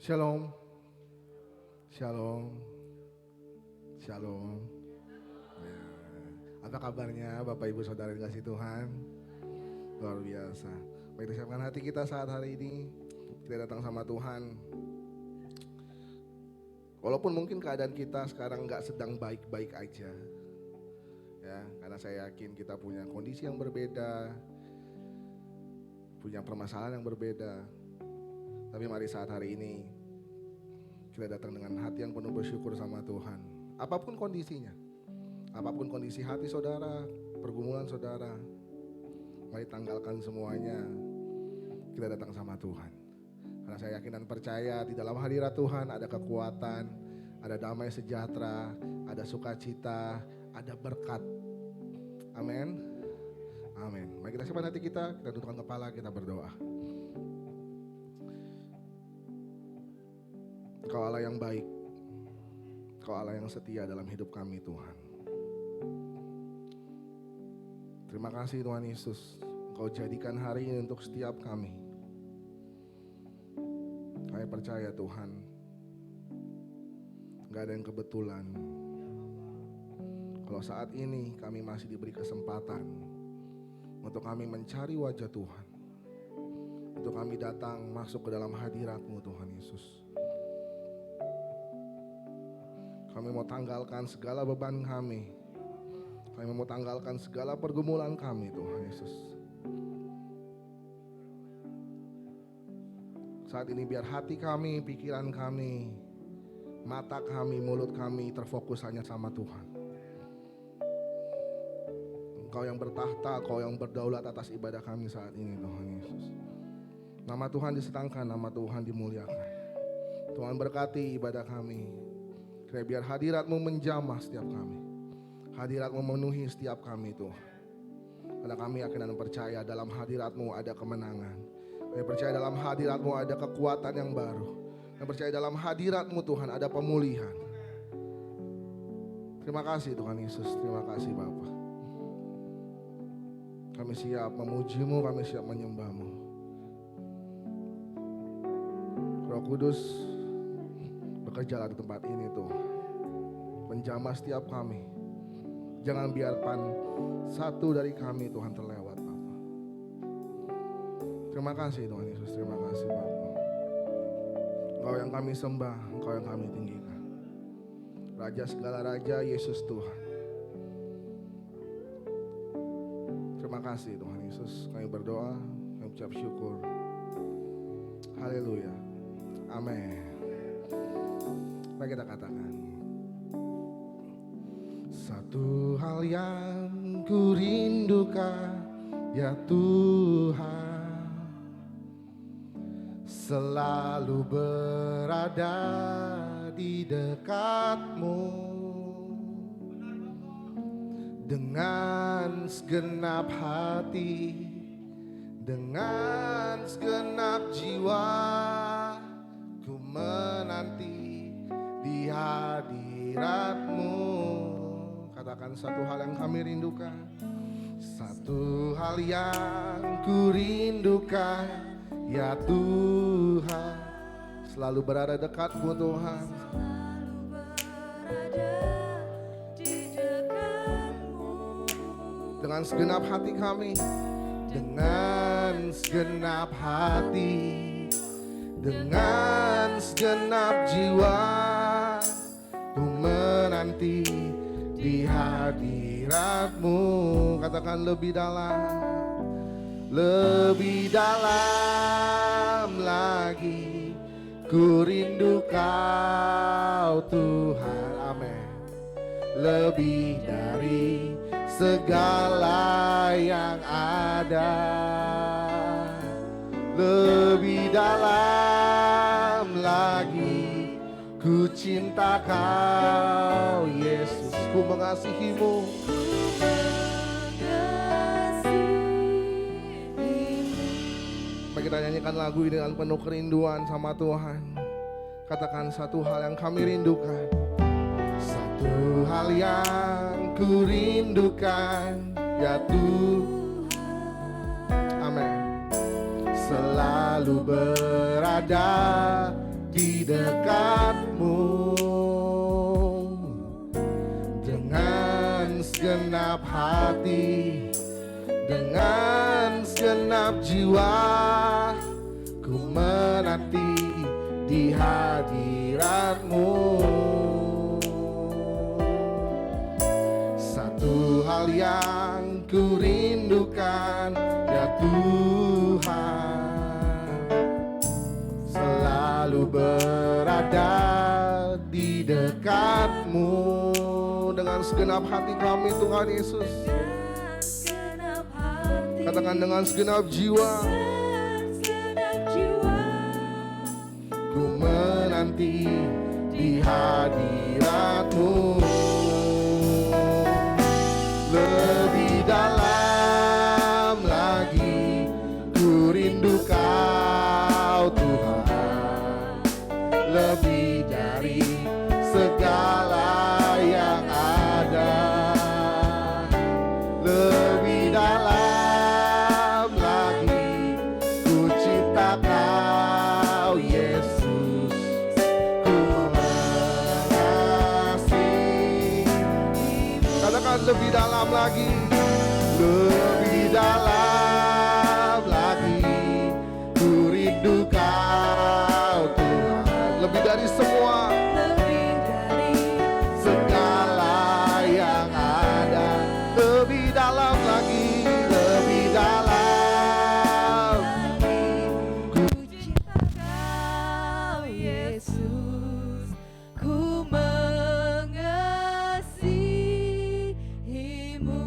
Shalom, shalom, shalom. Ya. Apa kabarnya Bapak Ibu Saudara yang dikasihi Tuhan? Luar biasa. Baik, siapkan hati kita saat hari ini. Kita datang sama Tuhan. Walaupun mungkin keadaan kita sekarang gak sedang baik-baik aja. Ya, karena saya yakin kita punya kondisi yang berbeda, punya permasalahan yang berbeda. Tapi mari saat hari ini kita datang dengan hati yang penuh bersyukur sama Tuhan. Apapun kondisinya, apapun kondisi hati saudara, pergumulan saudara, mari tanggalkan semuanya. Kita datang sama Tuhan. Karena saya yakin dan percaya di dalam hadirat Tuhan ada kekuatan, ada damai sejahtera, ada sukacita, ada berkat. Amin. Amin. Mari kita siapkan hati kita tundukkan kepala, kita berdoa. Engkau Allah yang baik, Engkau Allah yang setia dalam hidup kami Tuhan. Terima kasih Tuhan Yesus, Engkau jadikan hari ini untuk setiap kami. Kami percaya Tuhan, gak ada yang kebetulan. Kalau saat ini kami masih diberi kesempatan untuk kami mencari wajah Tuhan, untuk kami datang masuk ke dalam hadirat-Mu Tuhan Yesus. Kami mau tanggalkan segala beban kami. Kami mau tanggalkan segala pergumulan kami Tuhan Yesus. Saat ini biar hati kami, pikiran kami, mata kami, mulut kami terfokus hanya sama Tuhan. Engkau yang bertahta, Engkau yang berdaulat atas ibadah kami saat ini Tuhan Yesus. Nama Tuhan disetangkan, nama Tuhan dimuliakan. Tuhan berkati ibadah kami. Biar hadirat-Mu menjamah setiap kami. Hadirat-Mu memenuhi setiap kami Tuhan. Karena kami yakin dan percaya dalam hadirat-Mu ada kemenangan. Kami percaya dalam hadirat-Mu ada kekuatan yang baru. Kami percaya dalam hadirat-Mu Tuhan ada pemulihan. Terima kasih Tuhan Yesus. Terima kasih Bapa. Kami siap memuji-Mu, kami siap menyembah-Mu. Roh Kudus bekerjalah di tempat ini Tuhan. Menjamah setiap kami. Jangan biarkan satu dari kami Tuhan terlewat Bapa. Terima kasih Tuhan Yesus. Terima kasih Bapa. Engkau yang kami sembah, Engkau yang kami tinggikan. Raja segala raja, Yesus Tuhan. Terima kasih Tuhan Yesus. Kami berdoa, kami ucap syukur. Haleluya. Amin. Mari kita katakan, satu hal yang ku rindukan ya Tuhan, selalu berada di dekat-Mu. Dengan segenap hati, dengan segenap jiwa, ku menanti di hadirat-Mu. Katakan satu hal yang kami rindukan. Satu hal yang ku rindukan ya Tuhan, selalu berada dekat-Mu Tuhan. Dengan segenap hati kami, dengan segenap hati, dengan segenap jiwa, ku menanti di hadirat-Mu. Katakan lebih dalam lagi, ku rindu Kau Tuhan. Amin. Lebih dari segala yang ada, lebih dalam lagi, ku cinta Kau Yesus. Ku mengasihi-Mu. Mari kita nyanyikan lagu ini dengan penuh kerinduan sama Tuhan. Katakan satu hal yang kami rindukan. Satu hal yang ku rindukan ya Tuhan. Amin. Selalu berada di dekatmu dengan segenap hati, dengan segenap jiwa. Ku menanti di hadiratmu. Satu hal yang ku rindukan ya Tuhan, selalu berada di dekatmu dengan segenap hati kami Tuhan Yesus. Katakan dengan segenap jiwa. Ku menanti di hadiratmu. Lebih dalam lagi ku rindu Kau Tuhan, lebih dari segala yang ada. Lebih dalam lagi ku cinta Kau Yesus, ku mengasihi. Katakan lebih dalam lagi, lebih dalam lagi ku rindu Kau Tuhan, lebih dari semua, lebih dari segala yang ada. Lebih dalam lagi, lebih dalam ku cinta Kau Yesus, ku mengasihimu.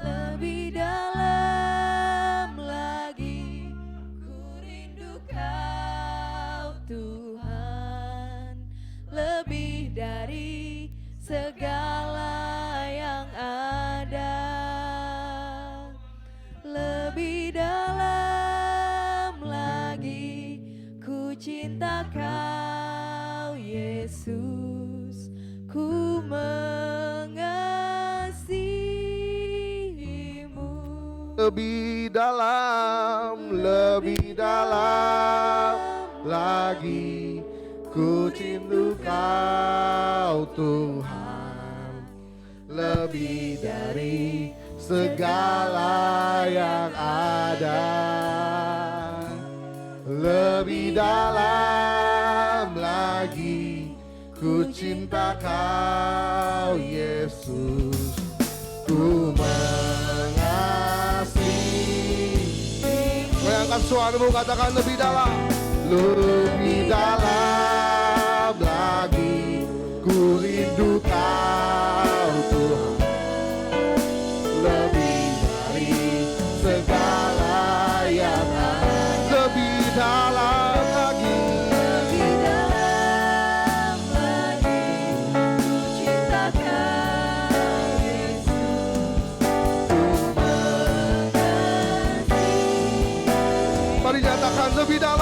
Lebih dalam lagi ku rindu Kau Tuhan, lebih dari segala yang ada. Lebih dalam lagi ku cinta Kau Yesus, ku mengasihimu. Lebih dalam lagi ku cinta Kau Tuhan, lebih dari segala yang ada. Lebih dalam lagi ku cinta Kau Yesus, ku mengasihi. Goyangkan suaramu, katakan lebih dalam. Lebih dalam lagi ku rindu Kau Tuhan, lebih dari segala yang ada. Lebih dalam lagi, lebih dalam lagi ku cinta Kau Yesus, ku mengasihi. Mari nyatakan lebih dalam.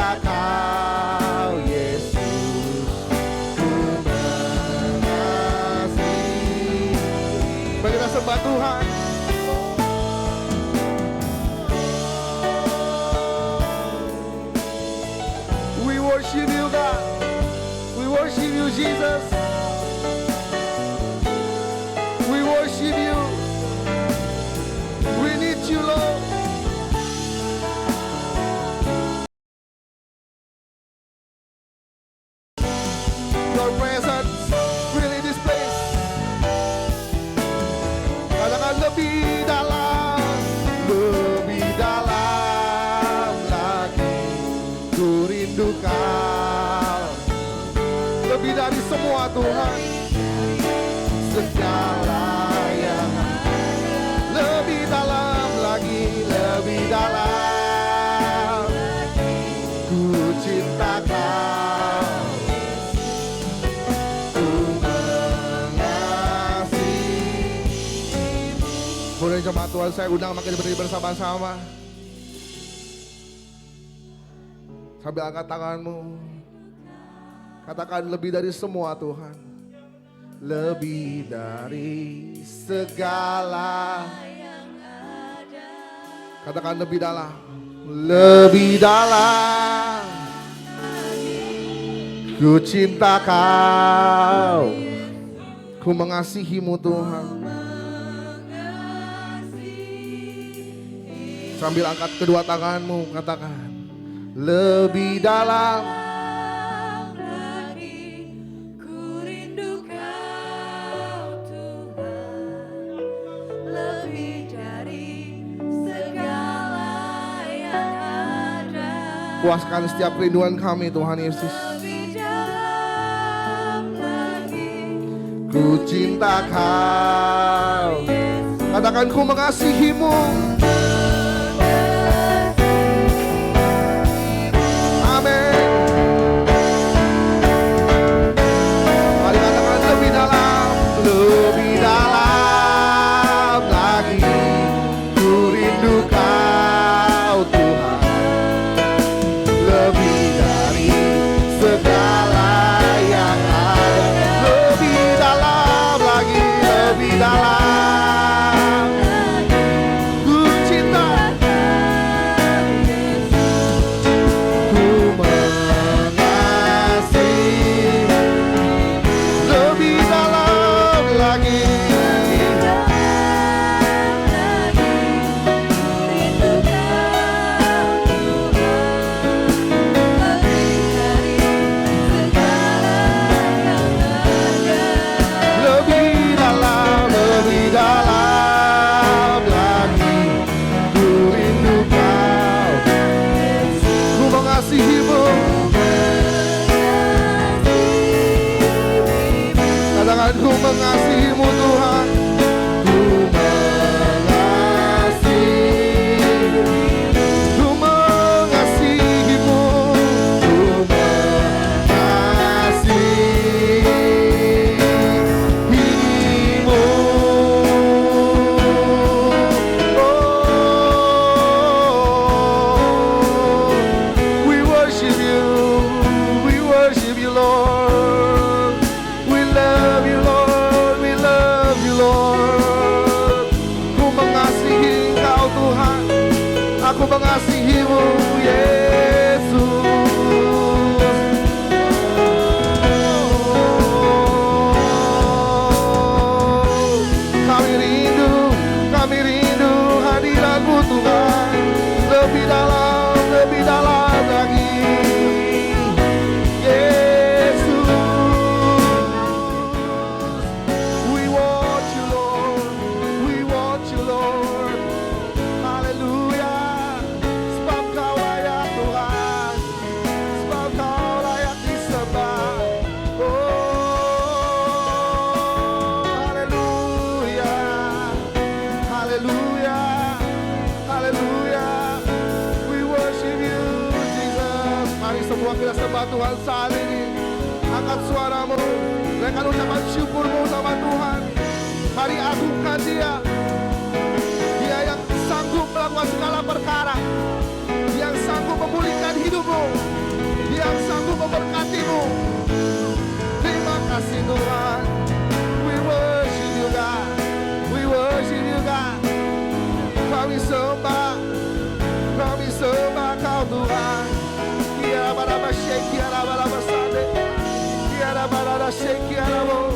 Kau Yesus, ku mengasihi. Mari kita sembah Tuhan. We worship you God, we worship you Jesus, we worship you, we need you Lord. Your presence fill this place. Katakan lebih dalam lagi ku rindu Kau, lebih dari semua Tuhan, segala yang lebih dalam lagi, lebih dalam ku cinta Kau, ku mengasihi. Saudara jemaat Tuhan, saya undang makin berdiri bersama-sama. Sambil angkat tanganmu. Katakan lebih dari semua Tuhan. Lebih dari segala yang ada. Katakan lebih dalam. Lebih dalam. Ku cinta kau. Ku mengasihimu Tuhan. Sambil angkat kedua tanganmu, katakan lebih dalam lagi, ku rindu kau Tuhan, lebih dari segala yang ada. Puaskan setiap rinduan kami Tuhan Yesus. Lebih dalam lagi, ku cinta kau. Katakan ku mengasihimu. Tuhan saat ini, angkat suaramu, berikan ucapan syukurmu sama Tuhan. Mari agungkan Dia, Dia yang sanggup melakukan segala perkara, yang sanggup memulihkan hidupmu, Dia yang sanggup memberkatimu. Terima kasih Tuhan. We worship you God, we worship you God. Kami sembah Kau Tuhan. Kiara baraba shake, kiara baraba sande, kiara baraba shake, kiara bo,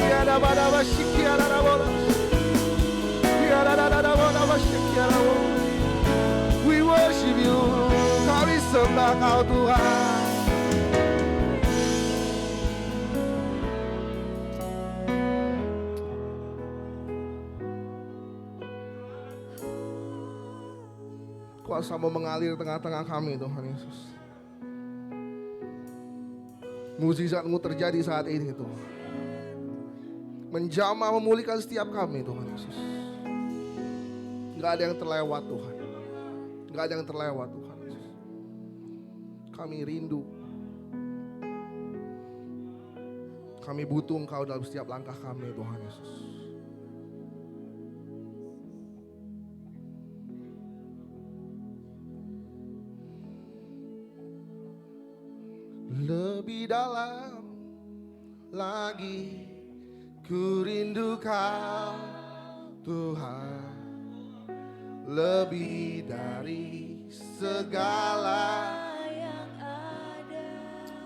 kiara baraba shake, kiara bo, kiara baraba shake, kiara bo. We worship you, kami sembah Kau Tuhan. Kuasa-Mu mengalir tengah-tengah kami Tuhan Yesus. Mukjizat-Mu terjadi saat ini Tuhan. Menjamah memulihkan setiap kami Tuhan Yesus. Gak ada yang terlewat Tuhan. Gak ada yang terlewat Tuhan Yesus. Kami rindu. Kami butuh Engkau dalam setiap langkah kami Tuhan Yesus. lebih dalam lagi. Ku rindu Kau Tuhan, lebih dari segala yang ada.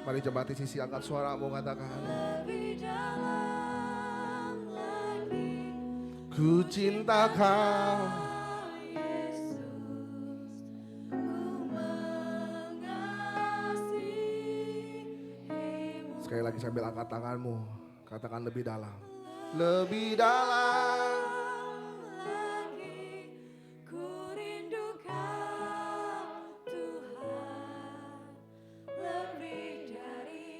Mari jemaat di sisi angkat suaramu katakan. Lebih dalam lagi. Ku cinta Kau Yesus, ku mengasihimu. Sekali lagi sambil angkat tanganmu, katakan lebih dalam. Lebih dalam lagi, ku rindu Kau Tuhan, lebih dari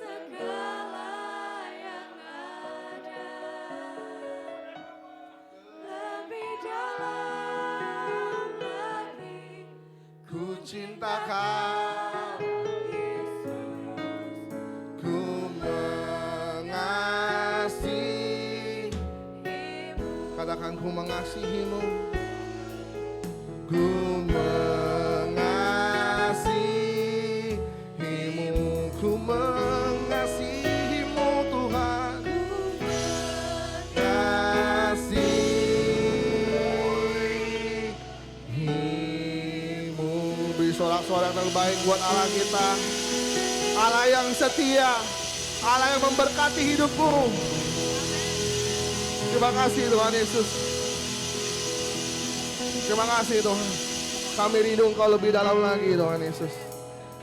segala yang ada. Lebih dalam lagi, ku cinta Kau ku mengasihimu, ku mengasihimu, ku mengasihimu Tuhan, ku mengasihimu. Beri sorak-sorak yang terbaik buat Allah kita, Allah yang setia, Allah yang memberkati hidupmu. Terima kasih Tuhan Yesus. Terima kasih Tuhan. Kami rindu Engkau lebih dalam lagi Tuhan Yesus.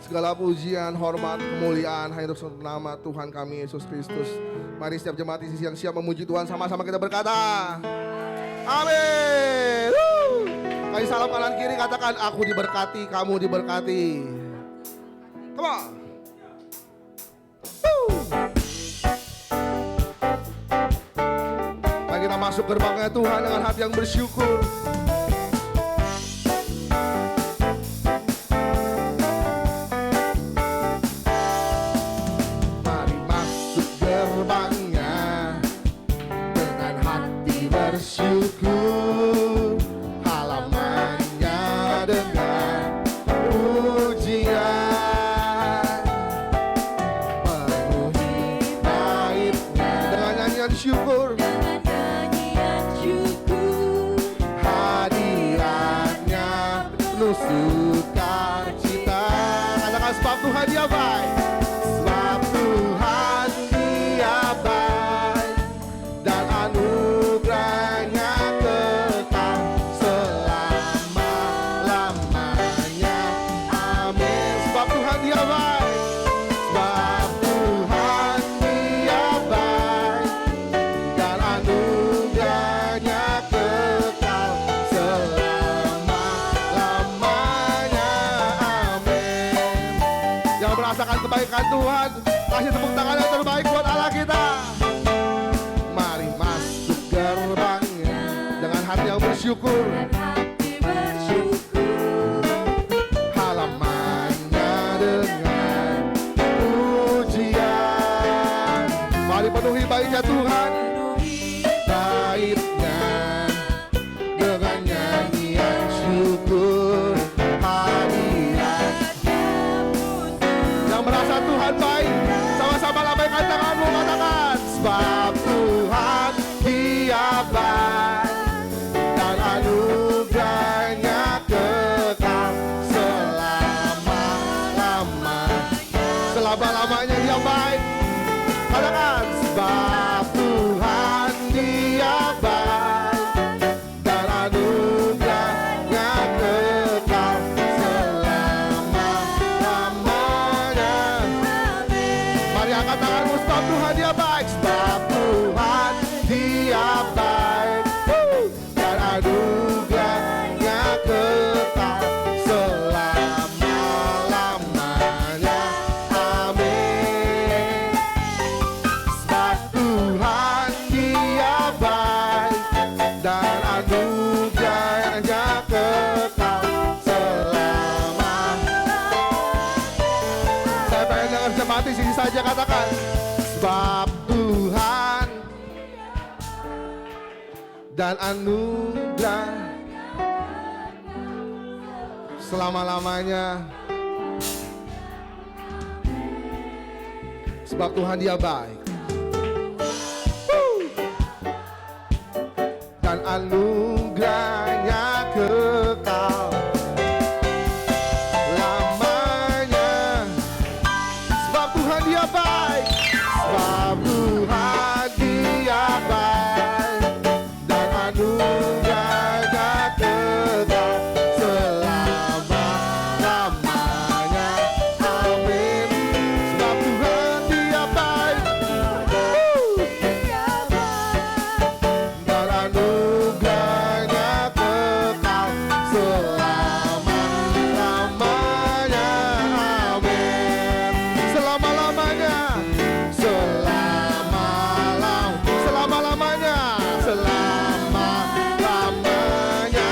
Segala pujian, hormat, kemuliaan hanya untuk nama Tuhan kami Yesus Kristus. Mari setiap jemaat di sisi yang siap memuji Tuhan, sama-sama kita berkata amin. Kali salam kanan kiri katakan, aku diberkati, kamu diberkati. Come on. Kita masuk gerbangnya Tuhan dengan hati yang bersyukur. Mari masuk gerbangnya dengan hati bersyukur, halamannya dengan pujian, penuhi baitnya dengan nyanyian syukur. Sukacita, katakan sebab Tuhan dia baik, sebab Tuhan dia baik, dan anugerahnya kekal selama-lamanya. Amin. Sebab Tuhan dia baik, sebab Tuhan dia baik, dan anugerahnya kekal selama. Merasakan kebaikan Tuhan, kasih tepuk tangan yang terbaik buat Allah kita. Mari masuk gerbangnya dengan hati yang bersyukur, halamannya dengan pujian. Mari penuhi baitnya Tuhan, baitnya dengan nyanyian syukur. Merasa Tuhan baik, sama-sama lambaikan tanganmu, katakan sebab Tuhan dia baik, dan anugerahnya kekal selama-lamanya dia baik. Katakan sebab Tuhan dia baik, dan anugerahnya kekal angkat tanganmu, sebab Tuhan dia baik, sebab Tuhan dia baik, dan anugerahnya kekal selama-lamanya. Amin. Sebab Tuhan dia baik, dan anugerahnya kekal selama-lamanya. Saya pengen dengar jemaat di sini saja katakan, sebab Tuhan dan anugerah selama-lamanya. Sebab Tuhan dia baik. Dan anugerahnya kekal lamanya. Sebab Tuhan dia baik. Sebab Tuhan dia baik. Dan anugerahnya kekal selama-lamanya. Amin. Sebab Tuhan dia baik. Dan anugerahnya kekal selama-lamanya. Amin. Selama-lamanya. Selama-lamanya. Selama-lamanya.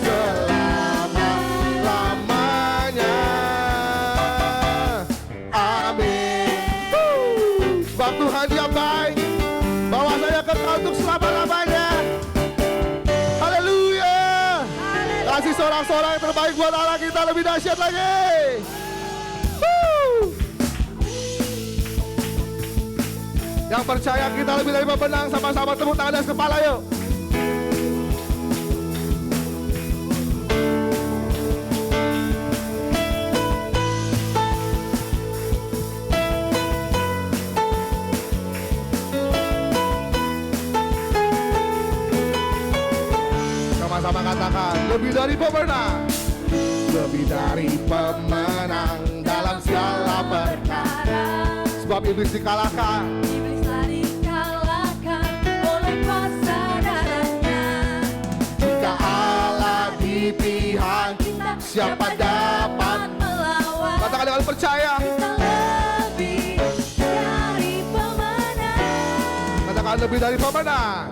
Selama-lamanya. Amin. Sebab Tuhan dia baik. Bawa saya kekal untuk selama-lamanya. Haleluya. Kasih sorak-sorak yang terbaik buat Allah kita lebih dahsyat lagi. Yang percaya kita lebih dari pemenang, sama-sama tepuk tangan dan kepala yuk. Sama-sama katakan, lebih dari pemenang. Lebih dari pemenang dalam segala perkara. Sebab iblis dikalahkan. Iblis telah dikalahkan oleh kuasa darahnya. Jika Allah di pihak kita, siapa dapat melawan? Katakan dengan percaya. Kita lebih dari pemenang. Katakan lebih dari pemenang.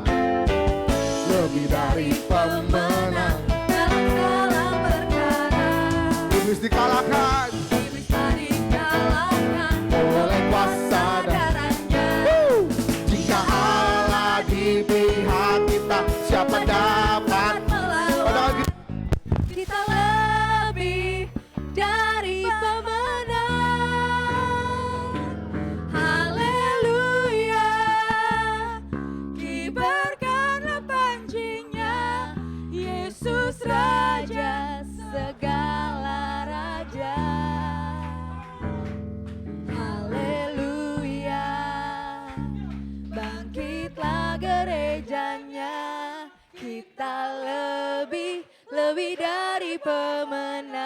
Lebih dari pemenang dalam segala perkara. Iblis dikalahkan. Iblis telah dikalahkan oleh kuasa darahnya. Jika Allah di pihak kita, siapa dapat melawan? Kita lebih dari pemenang. Haleluya. Kibarkanlah pancinya, Yesus Raja segala raja. Haleluya. Bangkitlah gerejanya, kita lebih dari pemenang.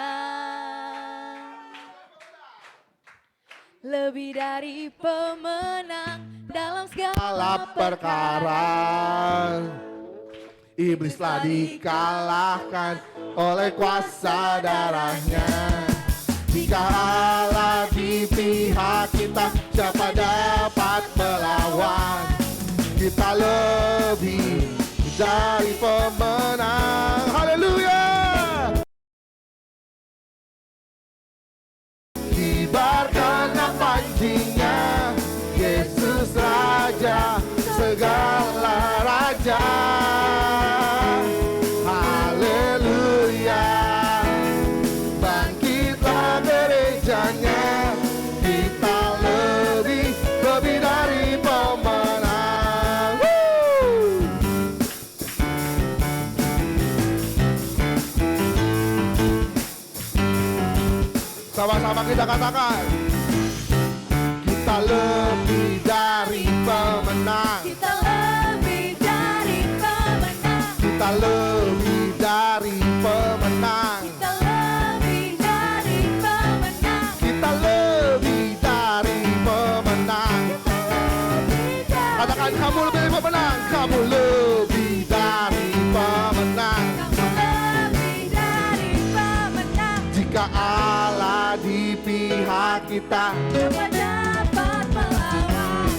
Lebih dari pemenang dalam segala perkara. Iblis telah dikalahkan oleh kuasa darahnya. Jika Allah di pihak kita, siapa dapat melawan? Kita lebih dari pemenang. Haleluya. Kibarkanlah pancinya, Yesus Raja segala raja. Haleluya. Bangkitlah gerejanya, kita lebih dari pemenang. Sama-sama kita katakan, kita lebih dari pemenang. Kita lebih dari pemenang. Kita lebih dari pemenang. Kita lebih dari pemenang. Kita lebih dari pemenang. Katakan, kamu lebih dari pemenang. Kamu lebih dari pemenang. Kamu lebih dari pemenang. Jika Allah di pihak kita, Siapa dapat melawan?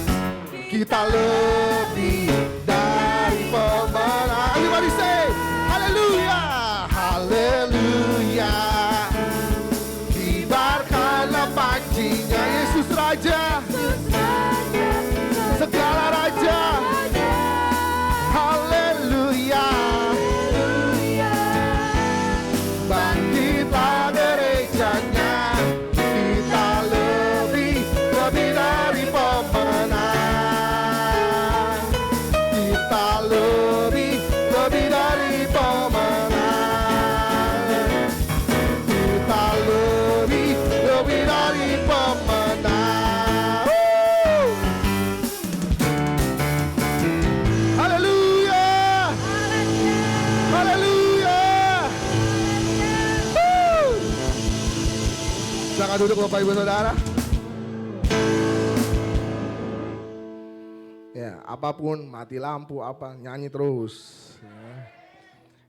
kita lebih dari pemenang. Everybody say, haleluya, haleluya. Kibarkanlah pancinya, Yesus Raja Yesus Raja segala raja. Haleluya. Haleluya. Bangkitlah gerejanya, kita lebih dari pemenang. duduk Bapak Ibu Saudara. Ya, apapun, mati lampu apa, nyanyi terus. Ya.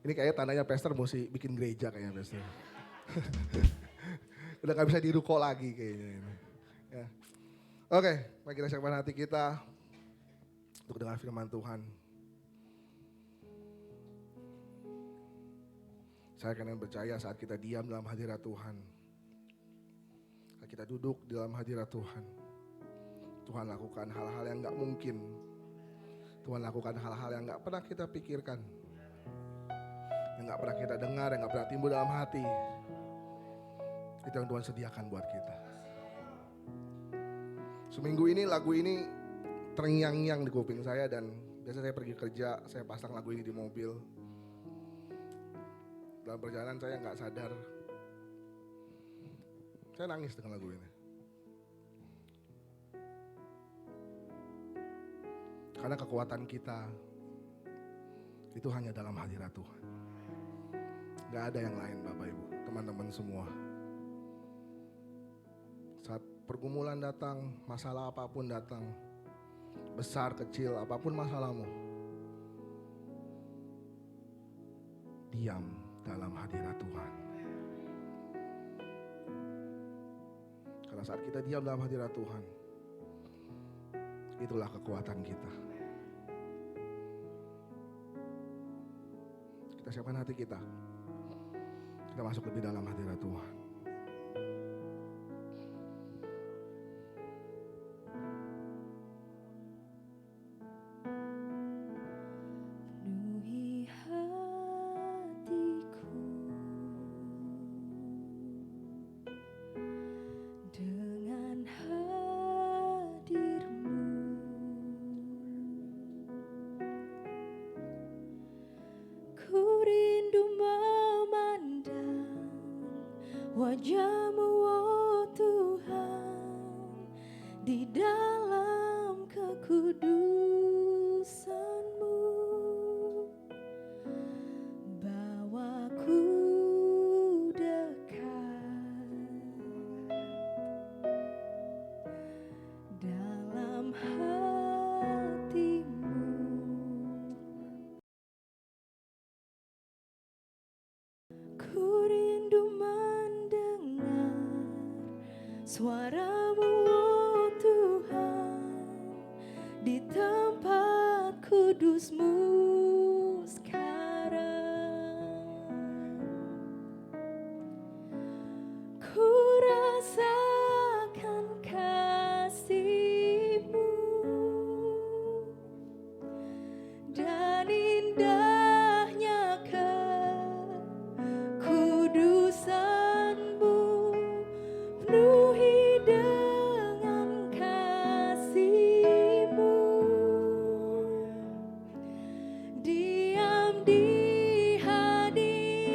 Ini kayaknya tandanya pastor mesti bikin gereja kayaknya pastor. Udah gak bisa diruko lagi kayaknya ini. Ya. Oke, mari kita siapkan hati kita untuk dengar firman Tuhan. Saya akan percaya saat kita diam dalam hadirat Tuhan, saat kita duduk di dalam hadirat Tuhan, Tuhan lakukan hal-hal yang gak mungkin. Tuhan lakukan hal-hal yang gak pernah kita pikirkan, yang gak pernah kita dengar, yang gak pernah timbul dalam hati. Itu yang Tuhan sediakan buat kita. Seminggu ini lagu ini terngiang-ngiang di kuping saya, dan biasa saya pergi kerja, saya pasang lagu ini di mobil. Dalam perjalanan saya nggak sadar, saya nangis dengan lagu ini. Karena kekuatan kita itu hanya dalam hadirat Tuhan. Gak ada yang lain Bapak Ibu, teman-teman semua. Saat pergumulan datang, masalah apapun datang, besar, kecil, apapun masalahmu, diam dalam hadirat Tuhan. Karena saat kita diam dalam hadirat Tuhan, itulah kekuatan kita. Kita siapkan hati kita. Kita masuk lebih dalam hadirat Tuhan. Penuhi hatiku dengan hadir-Mu. Ku rindu memandang wajah-Mu, oh Tuhan, di dalam kekudusan-Mu. Bawaku dekat dalam hati-Mu. Ku rindu mendengar suara-Mu, oh Tuhan, di tempat kudus-Mu sekarang. Ku rasakan kasih-Mu dan indahnya kekudusan-Mu. Penuhi dengan kasih-Mu, diam di hadirat-Mu.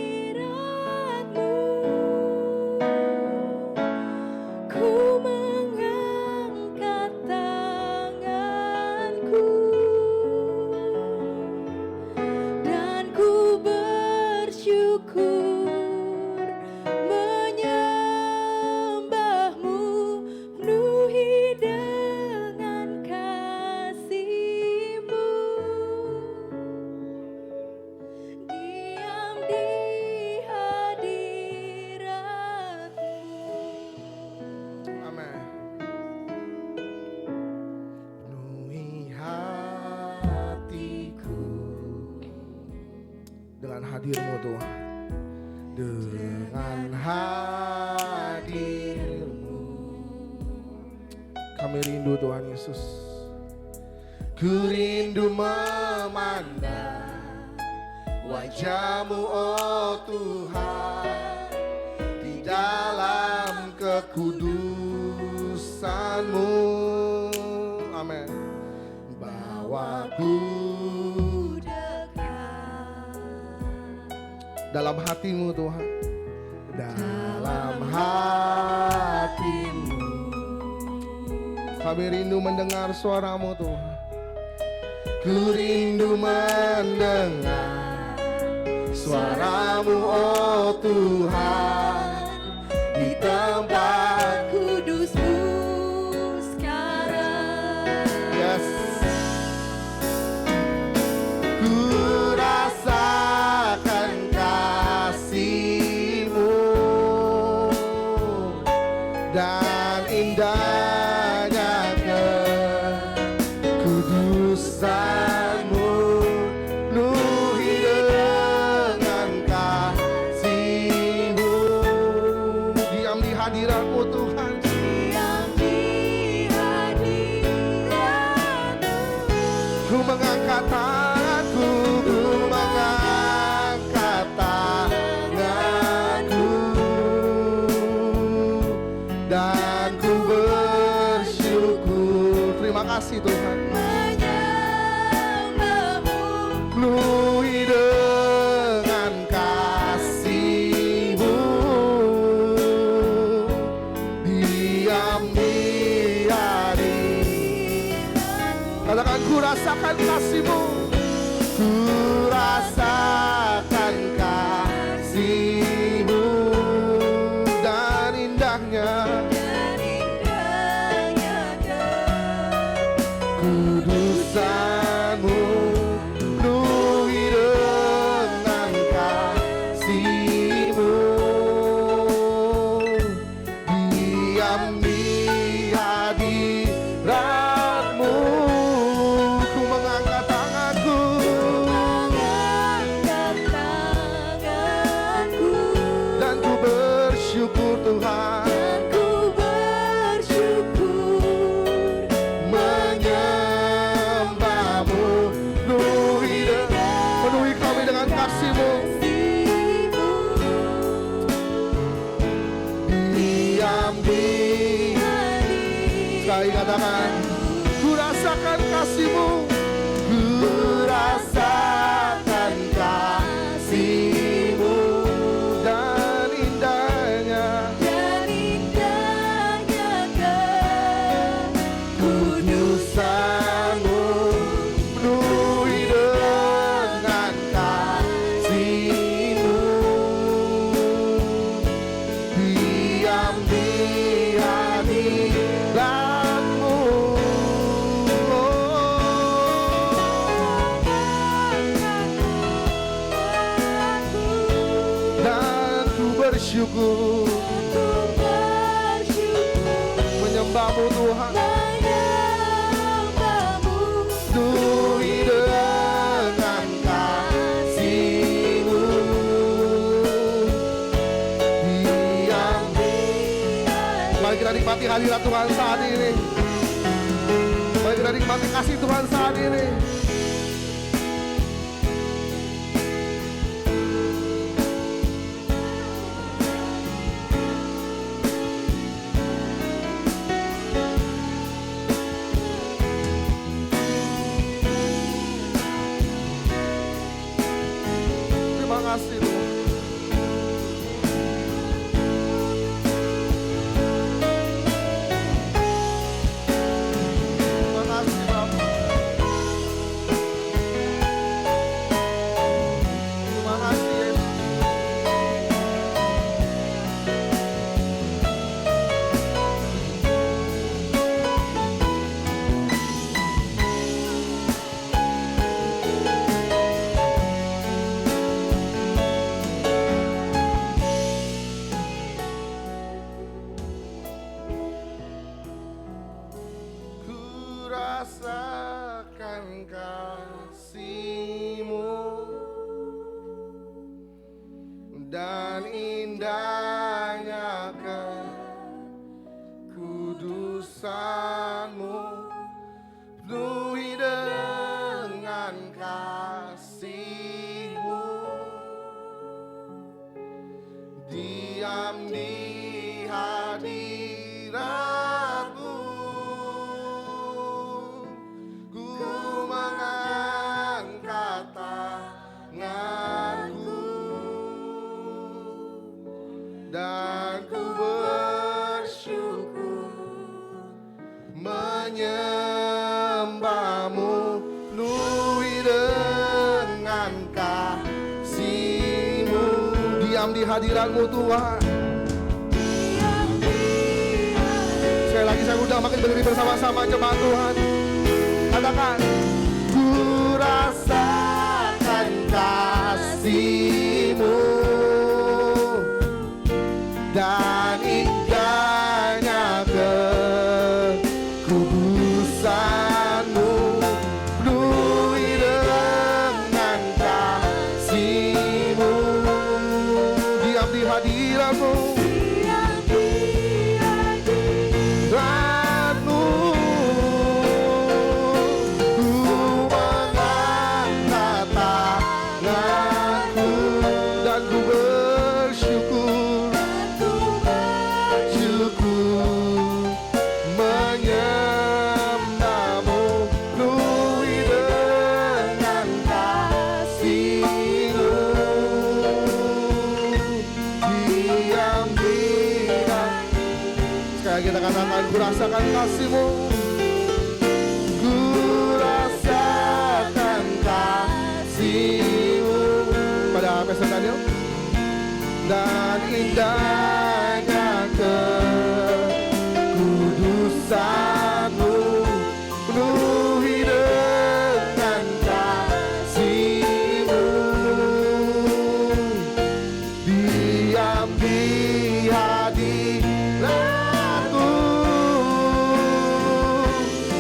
Ku mengangkat tanganku dan ku bersyukur menyembah-Mu. Penuhi dengan kasih-Mu, diam di hadirat-Mu. Amin. Penuhi hatiku dengan hadir-Mu Tuhan. Dengan hadir-Mu kami rindu Tuhan Yesus. Ku rindu memandang wajah-Mu, oh Tuhan, di dalam kekudusan-Mu. Amin. Bawaku dalam hati-Mu Tuhan, dalam hati-Mu. Kami rindu mendengar suara-Mu Tuhan. Ku rindu mendengar suara-Mu, oh Tuhan, di tempat ku rasakan kasih-Mu dan indahnya kekudusan-Mu, penuhi dengan kasih-Mu. Diam di hadirat-Mu Tuhan, Diam di hadirat-Mu. ku mengangkat tanganku, ku mengangkat tanganku, dan ku bersyukur. Terima kasih Tuhan. Menyembah-Mu. Penuhi dengan kasih-Mu, diam di hadirat-Mu. Katakan ku rasakan kasih-Mu, ku rasakan kasih-Mu dan indahnya Dan indahnya kekudusan-Mu, penuhi dengan kasih-Mu, diam di hadirat-Mu. Ku mengangkat tanganku, mengangkat tanganku. dan ku bersyukur Tuhan, Dan ku bersyukur. menyembah-Mu, penuhi kami dengan kasih-Mu, Kasih-Mu. diam di. Sekali katakan, ku rasakan kasih-Mu, ku rasakan kasih-Mu dan indahnya Dan indahnya kekudusan-Mu, penuhi dengan kasih-Mu, diam di hadirat-Mu. Dan ku bersyukur, menyembah-Mu Tuhan, penuhi dengan kasih-Mu, diam. Mari kita nikmati hadirat Tuhan saat ini. Mari kita nikmati kasih Tuhan saat ini. Terima kasih Tuhan. Terima kasih Bapa. Terima kasih Yesus. Ku rasakan kasih-Mu dan indahnya kekudusan-Mu, penuhi dengan kasih-Mu, diam di hadirat-Mu. Ku mengangkat tanganku, dan ku bersyukur, menyembah-Mu, penuhi dengan kasih-Mu, diam di hadirat-Mu Tuhan. Sekali lagi saya undang makin berdiri bersama-sama jemaat Tuhan. Katakan, ku rasa kasih-Mu dan indahnya kekudusan-Mu, penuhi dengan kasih-Mu, diam di hadirat-Mu, hadirat-Mu, ku mengangkat tanganku dan ku bersyukur, menyembah-Mu, penuhi dengan kasih-Mu, diam di sekali lagi kita katakan, ku rasakan kasih-Mu, ku rasakan kasih-Mu, pada Pastor Daniel, dan indahnya kekudusan-Mu, penuhi dengan kasih-Mu, diam di hadirat-Mu,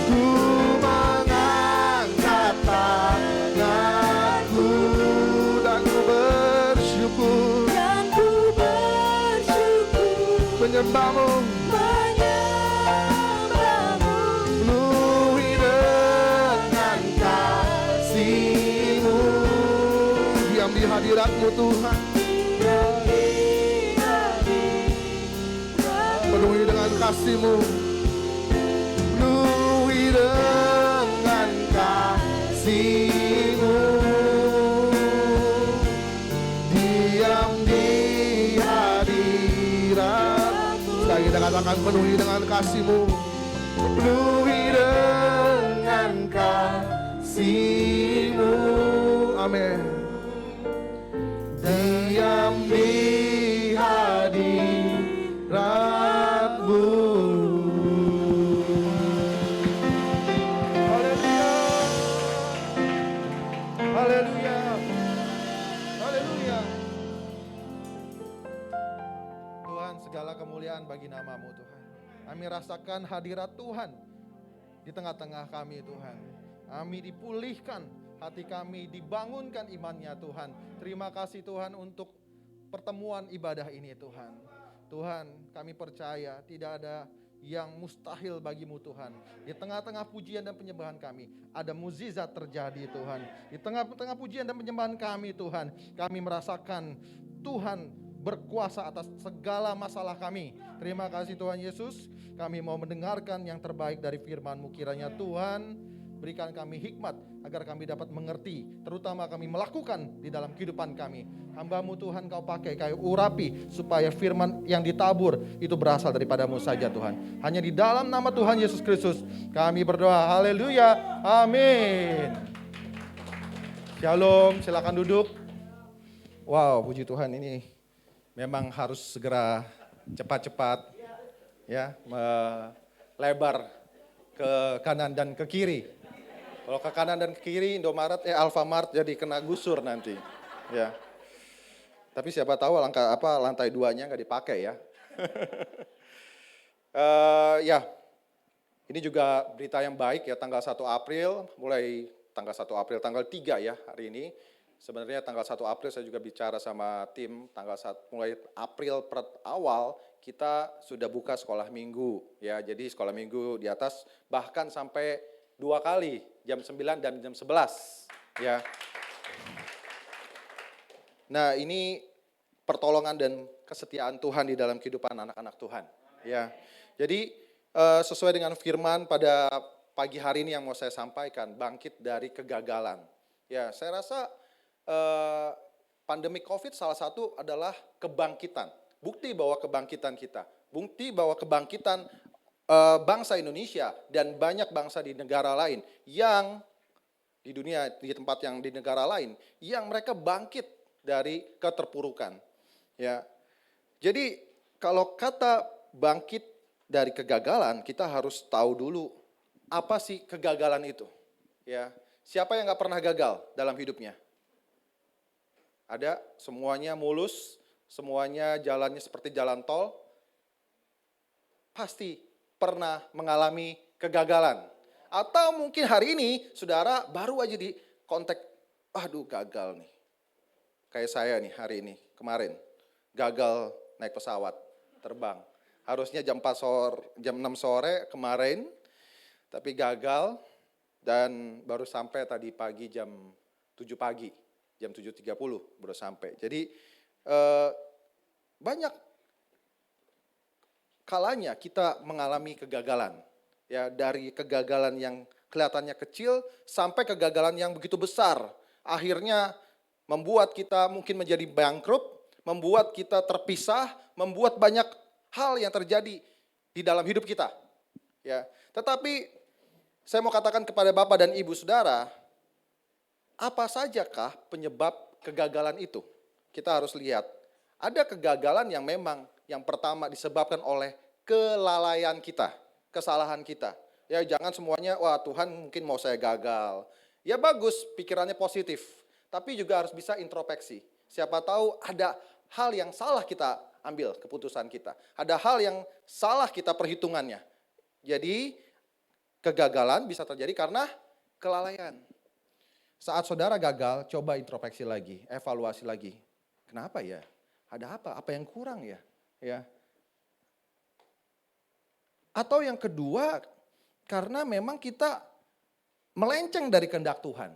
ku mengangkat tanganku dan ku bersyukur, menyembah-Mu, penuhi dengan kasih-Mu, diam di hadirat-Mu Tuhan, penuhi dengan kasih-Mu, penuhi dengan kasih-Mu, diam di hadirat. Sekali kita katakan, penuhi dengan kasih-Mu, penuhi dengan kasih-Mu, amin. Diam di hadirat-Mu. Haleluya, haleluya, haleluya. Tuhan, segala kemuliaan bagi nama-Mu Tuhan. Kami rasakan hadirat Tuhan di tengah-tengah kami Tuhan. Kami dipulihkan, hati kami dibangunkan imannya Tuhan. Terima kasih Tuhan untuk pertemuan ibadah ini Tuhan. Tuhan, kami percaya tidak ada yang mustahil bagi-Mu Tuhan. Di tengah-tengah pujian dan penyembahan kami, ada mukjizat terjadi Tuhan. Di tengah-tengah pujian dan penyembahan kami Tuhan, kami merasakan Tuhan berkuasa atas segala masalah kami. Terima kasih Tuhan Yesus. Kami mau mendengarkan yang terbaik dari firman-Mu. Kiranya Tuhan berikan kami hikmat agar kami dapat mengerti, terutama kami melakukan di dalam kehidupan kami. Hamba-Mu Tuhan Kau pakai, Kau urapi supaya firman yang ditabur itu berasal daripada-Mu saja Tuhan. Hanya di dalam nama Tuhan Yesus Kristus kami berdoa. Haleluya. Amin. Shalom, silakan duduk. Wow, puji Tuhan, ini memang harus segera cepat-cepat ya melebar ke kanan dan ke kiri. Kalau ke kanan dan ke kiri Indomaret Alfamart jadi kena gusur nanti. Ya. Tapi siapa tahu lantai 2-nya nggak dipakai ya. Ya. Ini juga berita yang baik ya, tanggal 1 April, mulai tanggal 1 April, tanggal 3 ya hari ini. Sebenarnya tanggal 1 April saya juga bicara sama tim, mulai April awal kita sudah buka sekolah minggu ya. Jadi sekolah minggu di atas bahkan sampai 2 kali, jam 9 dan jam 11 ya. Nah, ini pertolongan dan kesetiaan Tuhan di dalam kehidupan anak-anak Tuhan ya. Jadi sesuai dengan firman pada pagi hari ini yang mau saya sampaikan, bangkit dari kegagalan. Ya, saya rasa pandemi COVID salah satu adalah kebangkitan. Bukti bahwa kebangkitan kita, bukti bahwa kebangkitan bangsa Indonesia dan banyak bangsa di negara lain yang di dunia, di tempat yang di negara lain, yang mereka bangkit dari keterpurukan. Ya, jadi kalau kata bangkit dari kegagalan, kita harus tahu dulu apa sih kegagalan itu. Ya, siapa yang nggak pernah gagal dalam hidupnya? Ada, semuanya mulus, semuanya jalannya seperti jalan tol. Pasti pernah mengalami kegagalan. Atau mungkin hari ini saudara baru aja di kontak, aduh gagal nih. Kayak saya nih hari ini, kemarin. Gagal naik pesawat, terbang. Harusnya jam 4 sore, jam 6 sore kemarin, tapi gagal dan baru sampai tadi pagi jam 7 pagi, jam 7.30 baru sampai. Jadi banyak kalanya kita mengalami kegagalan. Ya, dari kegagalan yang kelihatannya kecil sampai kegagalan yang begitu besar. Akhirnya membuat kita mungkin menjadi bangkrut, membuat kita terpisah, membuat banyak hal yang terjadi di dalam hidup kita. Ya, tetapi saya mau katakan kepada Bapak dan Ibu Saudara, apa sajakah penyebab kegagalan itu? Kita harus lihat. Ada kegagalan yang memang yang pertama disebabkan oleh kelalaian kita, kesalahan kita. Ya, jangan semuanya, wah Tuhan mungkin mau saya gagal. Ya bagus, pikirannya positif. Tapi juga harus bisa introspeksi. Siapa tahu ada hal yang salah kita ambil keputusan kita. Ada hal yang salah kita perhitungannya. Jadi kegagalan bisa terjadi karena kelalaian. Saat saudara gagal, coba introspeksi lagi, evaluasi lagi. Kenapa ya? Ada apa? Apa yang kurang ya? Ya. Atau yang kedua, karena memang kita melenceng dari kehendak Tuhan.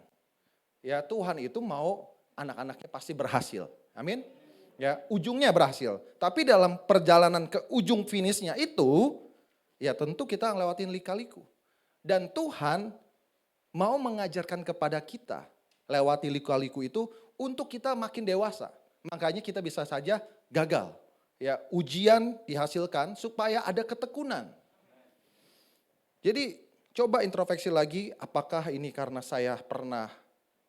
Ya, Tuhan itu mau anak-anaknya pasti berhasil. Amin. Ya, ujungnya berhasil. Tapi dalam perjalanan ke ujung finishnya itu, ya tentu kita ngelewatin lika-liku. Dan Tuhan mau mengajarkan kepada kita lewati lika-liku itu untuk kita makin dewasa. Makanya kita bisa saja gagal. Ya, ujian dihasilkan supaya ada ketekunan. Jadi coba introspeksi lagi, apakah ini karena saya pernah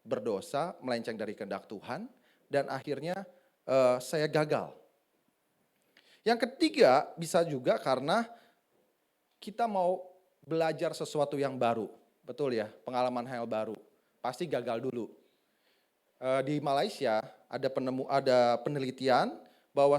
berdosa, melenceng dari kehendak Tuhan, dan akhirnya saya gagal. Yang ketiga bisa juga karena kita mau belajar sesuatu yang baru. Betul ya, pengalaman hal baru. Pasti gagal dulu. Di Malaysia ada penelitian bahwa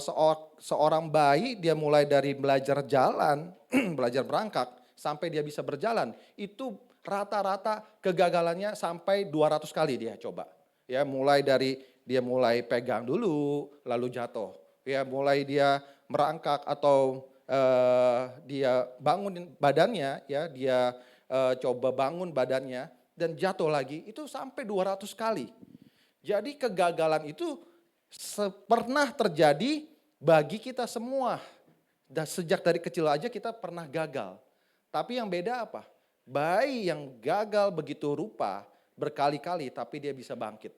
seorang bayi dia mulai dari belajar jalan, belajar merangkak, sampai dia bisa berjalan, itu rata-rata kegagalannya sampai 200 kali dia coba. Ya, mulai dari dia mulai pegang dulu, lalu jatuh. Ya, mulai dia merangkak atau dia bangun badannya, ya, dia coba bangun badannya dan jatuh lagi, itu sampai 200 kali. Jadi kegagalan itu pernah terjadi bagi kita semua. Dan sejak dari kecil aja kita pernah gagal. Tapi yang beda apa? Bayi yang gagal begitu rupa berkali-kali tapi dia bisa bangkit.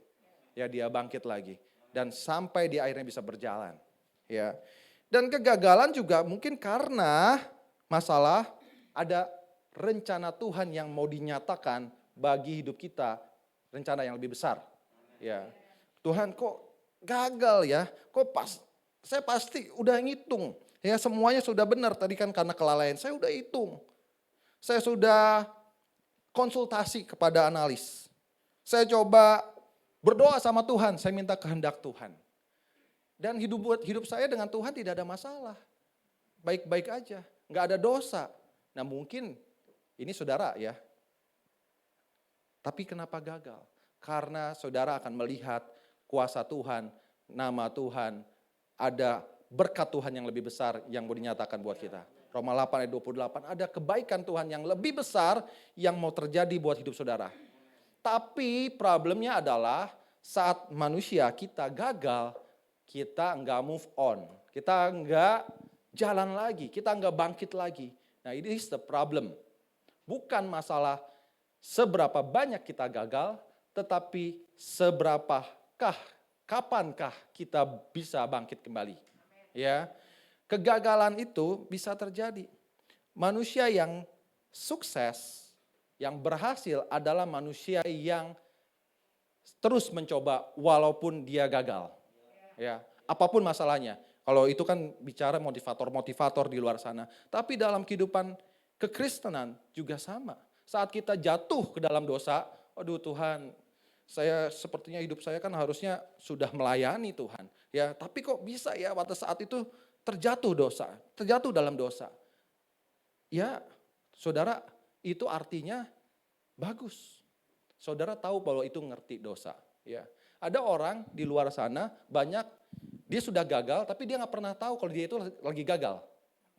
Ya, dia bangkit lagi dan sampai dia akhirnya bisa berjalan. Ya. Dan kegagalan juga mungkin karena masalah ada rencana Tuhan yang mau dinyatakan bagi hidup kita, rencana yang lebih besar. Ya. Tuhan kok gagal ya? Kok saya pasti udah ngitung. Ya, semuanya sudah benar, tadi kan karena kelalaian saya udah hitung. Saya sudah konsultasi kepada analis. Saya coba berdoa sama Tuhan, saya minta kehendak Tuhan. Dan hidup saya dengan Tuhan tidak ada masalah. Baik-baik aja, nggak ada dosa. Nah mungkin ini saudara ya. Tapi kenapa gagal? Karena saudara akan melihat kuasa Tuhan, nama Tuhan, ada berkat Tuhan yang lebih besar yang mau dinyatakan buat kita. Roma 8 ayat 28, ada kebaikan Tuhan yang lebih besar yang mau terjadi buat hidup saudara. Tapi problemnya adalah saat manusia kita gagal, kita enggak move on. Kita enggak jalan lagi, kita enggak bangkit lagi. Nah ini is the problem. Bukan masalah seberapa banyak kita gagal, tetapi kapankah kita bisa bangkit kembali. Ya. Kegagalan itu bisa terjadi. Manusia yang sukses, yang berhasil adalah manusia yang terus mencoba walaupun dia gagal. Ya, apapun masalahnya. Kalau itu kan bicara motivator-motivator di luar sana. Tapi dalam kehidupan kekristenan juga sama. Saat kita jatuh ke dalam dosa, aduh Tuhan, saya sepertinya hidup saya kan harusnya sudah melayani Tuhan. Ya, tapi kok bisa ya pada saat itu terjatuh dalam dosa. Ya, saudara, itu artinya bagus. Saudara tahu bahwa itu ngerti dosa. Ya, ada orang di luar sana banyak dia sudah gagal, tapi dia nggak pernah tahu kalau dia itu lagi gagal.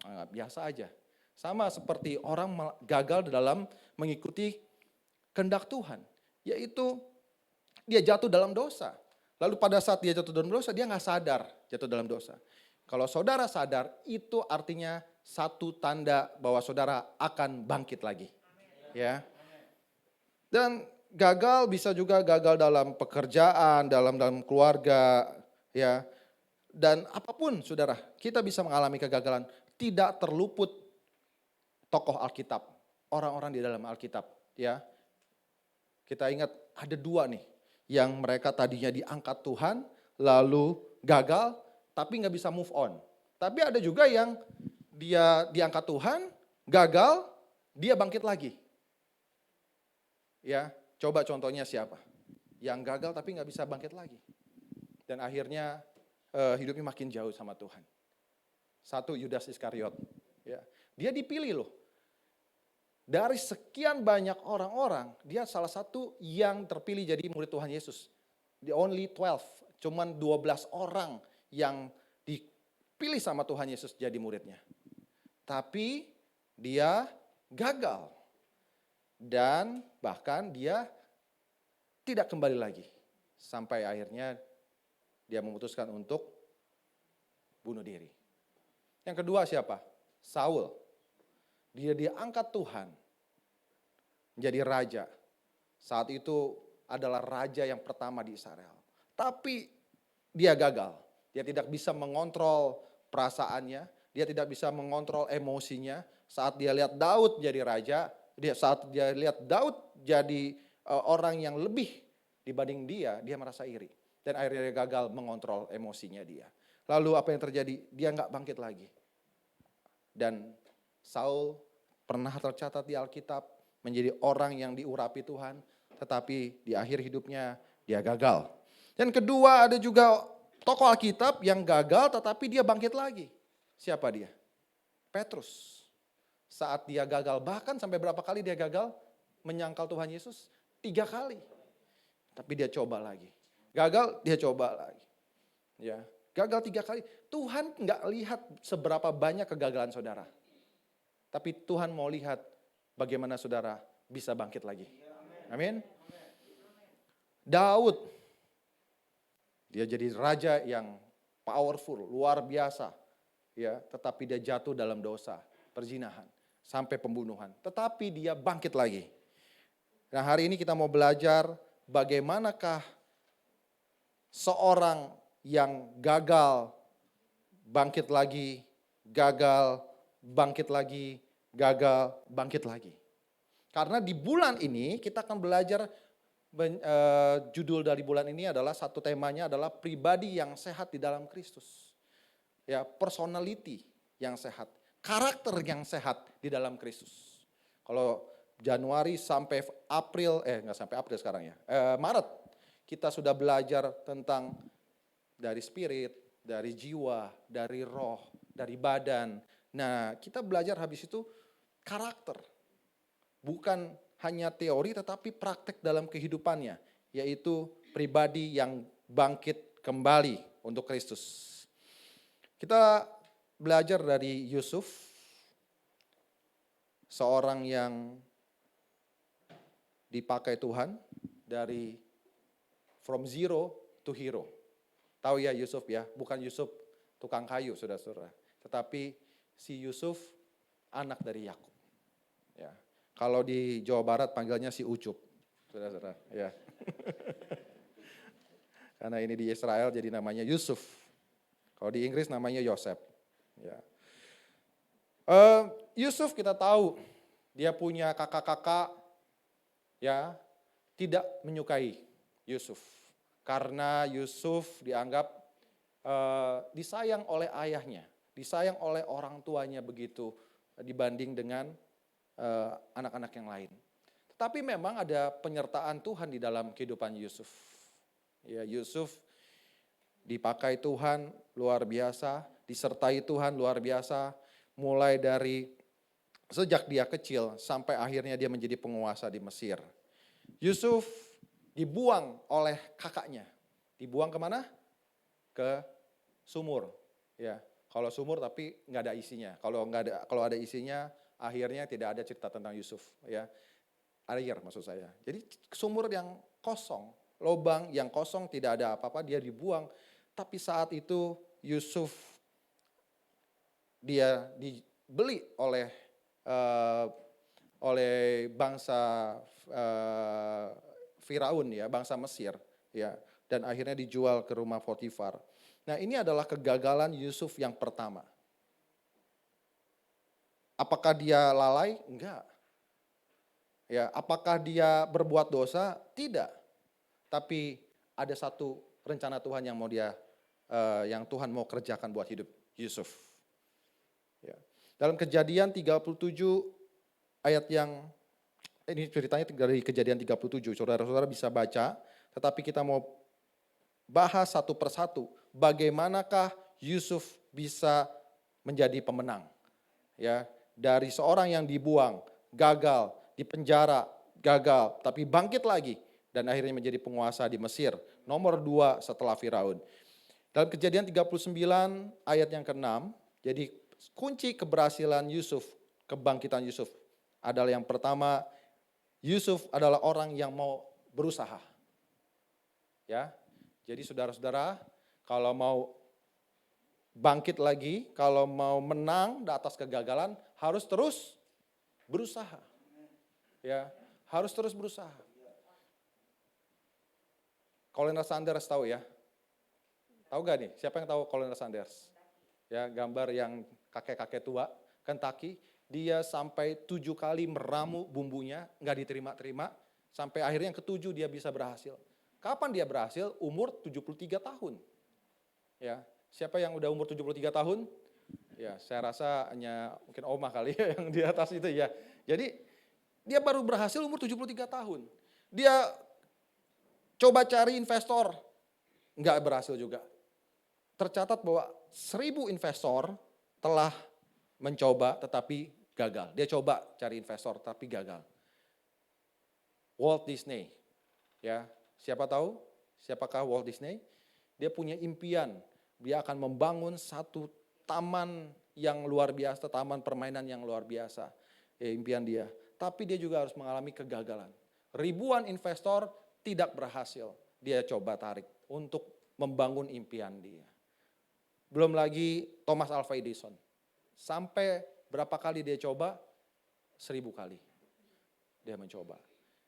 Nah, biasa aja. Sama seperti orang gagal dalam mengikuti kehendak Tuhan, yaitu dia jatuh dalam dosa. Lalu pada saat dia jatuh dalam dosa, dia nggak sadar jatuh dalam dosa. Kalau saudara sadar, itu artinya satu tanda bahwa saudara akan bangkit lagi. Ya. Dan gagal bisa juga gagal dalam pekerjaan, dalam keluarga, ya. Dan apapun saudara, kita bisa mengalami kegagalan. Tidak terluput tokoh Alkitab, orang-orang di dalam Alkitab, ya. Kita ingat ada dua nih, yang mereka tadinya diangkat Tuhan, lalu gagal, tapi nggak bisa move on. Tapi ada juga yang dia diangkat Tuhan, gagal, dia bangkit lagi. Ya, coba contohnya siapa? Yang gagal tapi nggak bisa bangkit lagi. Dan akhirnya hidupnya makin jauh sama Tuhan. Satu, Yudas Iskariot. Ya, dia dipilih loh. Dari sekian banyak orang-orang, dia salah satu yang terpilih jadi murid Tuhan Yesus. The only 12, cuman 12 orang yang dipilih sama Tuhan Yesus jadi muridnya. Tapi dia gagal. Dan bahkan dia tidak kembali lagi. Sampai akhirnya dia memutuskan untuk bunuh diri. Yang kedua siapa? Saul. Dia diangkat Tuhan menjadi raja. Saat itu adalah raja yang pertama di Israel. Tapi dia gagal. Dia tidak bisa mengontrol perasaannya. Dia tidak bisa mengontrol emosinya. Saat dia lihat Daud jadi raja, saat dia lihat Daud jadi orang yang lebih dibanding dia merasa iri. Dan akhirnya dia gagal mengontrol emosinya dia. Lalu apa yang terjadi? Dia nggak bangkit lagi. Dan Saul pernah tercatat di Alkitab menjadi orang yang diurapi Tuhan, tetapi di akhir hidupnya dia gagal. Dan kedua ada juga tokoh Alkitab yang gagal tetapi dia bangkit lagi. Siapa dia? Petrus. Saat dia gagal, bahkan sampai berapa kali dia gagal menyangkal Tuhan Yesus? 3 kali. Tapi dia coba lagi. Gagal, dia coba lagi. Ya, gagal 3 kali. Tuhan nggak lihat seberapa banyak kegagalan saudara. Tapi Tuhan mau lihat bagaimana saudara bisa bangkit lagi. Amin. Daud, dia jadi raja yang powerful, luar biasa. Ya, tetapi dia jatuh dalam dosa, perzinahan, sampai pembunuhan. Tetapi dia bangkit lagi. Nah, hari ini kita mau belajar bagaimanakah seorang yang gagal bangkit lagi, gagal bangkit lagi, gagal bangkit lagi. Karena di bulan ini kita akan belajar, judul dari bulan ini adalah, satu temanya adalah pribadi yang sehat di dalam Kristus. Ya, personality yang sehat, karakter yang sehat di dalam Kristus. Kalau Januari sampai April, nggak sampai April sekarang ya, Maret, kita sudah belajar tentang dari spirit, dari jiwa, dari roh, dari badan. Nah, kita belajar habis itu karakter. Bukan hanya teori tetapi praktek dalam kehidupannya, yaitu pribadi yang bangkit kembali untuk Kristus. Kita belajar dari Yusuf, seorang yang dipakai Tuhan dari from zero to hero. Tahu ya Yusuf ya, bukan Yusuf tukang kayu saudara-saudara, tetapi si Yusuf anak dari Yakub. Ya, kalau di Jawa Barat panggilnya si Ucup, saudara-saudara. Ya, karena ini di Israel jadi namanya Yusuf. Kalau di Inggris namanya Yosef. Ya. Yusuf kita tahu dia punya kakak-kakak, ya, tidak menyukai Yusuf karena Yusuf dianggap disayang oleh ayahnya, disayang oleh orang tuanya begitu dibanding dengan anak-anak yang lain. Tapi memang ada penyertaan Tuhan di dalam kehidupan Yusuf. Ya, Yusuf dipakai Tuhan luar biasa, disertai Tuhan luar biasa, mulai dari sejak dia kecil sampai akhirnya dia menjadi penguasa di Mesir. Yusuf dibuang oleh kakaknya. Dibuang kemana? Ke sumur. Ya, kalau sumur tapi nggak ada isinya. Kalau ada isinya, akhirnya tidak ada cerita tentang Yusuf. Ya, air maksud saya. Jadi sumur yang kosong, lubang yang kosong tidak ada apa-apa, dia dibuang. Tapi saat itu Yusuf dia dibeli oleh bangsa Firaun ya, bangsa Mesir ya, dan akhirnya dijual ke rumah Potifar. Nah, ini adalah kegagalan Yusuf yang pertama. Apakah dia lalai? Enggak. Ya, apakah dia berbuat dosa? Tidak. Tapi ada satu rencana Tuhan yang Tuhan mau kerjakan buat hidup Yusuf. Ya. Dalam Kejadian 37 ayat yang ini ceritanya dari Kejadian 37, saudara-saudara bisa baca, tetapi kita mau bahas satu persatu bagaimanakah Yusuf bisa menjadi pemenang. Ya, dari seorang yang dibuang, gagal, dipenjara, gagal, tapi bangkit lagi dan akhirnya menjadi penguasa di Mesir, nomor 2 setelah Firaun. Dalam Kejadian 39 ayat yang ke-6, jadi kunci keberhasilan Yusuf, kebangkitan Yusuf adalah yang pertama, Yusuf adalah orang yang mau berusaha. Ya, jadi saudara-saudara, kalau mau bangkit lagi, kalau mau menang di atas kegagalan, harus terus berusaha. Ya, harus terus berusaha. Colonel Sanders tahu ya? Tahu gak nih? Siapa yang tahu Colonel Sanders? Ya, gambar yang kakek-kakek tua, Kentucky. Dia sampai 7 kali meramu bumbunya, nggak diterima-terima. Sampai akhirnya yang ke-7 dia bisa berhasil. Kapan dia berhasil? Umur 73 tahun. Ya, siapa yang udah umur 73 tahun? Ya, saya rasa hanya mungkin Omah kali ya yang di atas itu ya. Jadi dia baru berhasil umur 73 tahun. Dia coba cari investor, nggak berhasil juga. Tercatat bahwa 1000 investor telah mencoba tetapi gagal. Dia coba cari investor tapi gagal. Walt Disney, ya, siapa tahu? Siapakah Walt Disney? Dia punya impian, dia akan membangun satu taman yang luar biasa, taman permainan yang luar biasa. Ya, impian dia. Tapi dia juga harus mengalami kegagalan. Ribuan investor tidak berhasil. Dia coba tarik untuk membangun impian dia. Belum lagi Thomas Alva Edison. Sampai berapa kali dia coba? 1000 kali. Dia mencoba.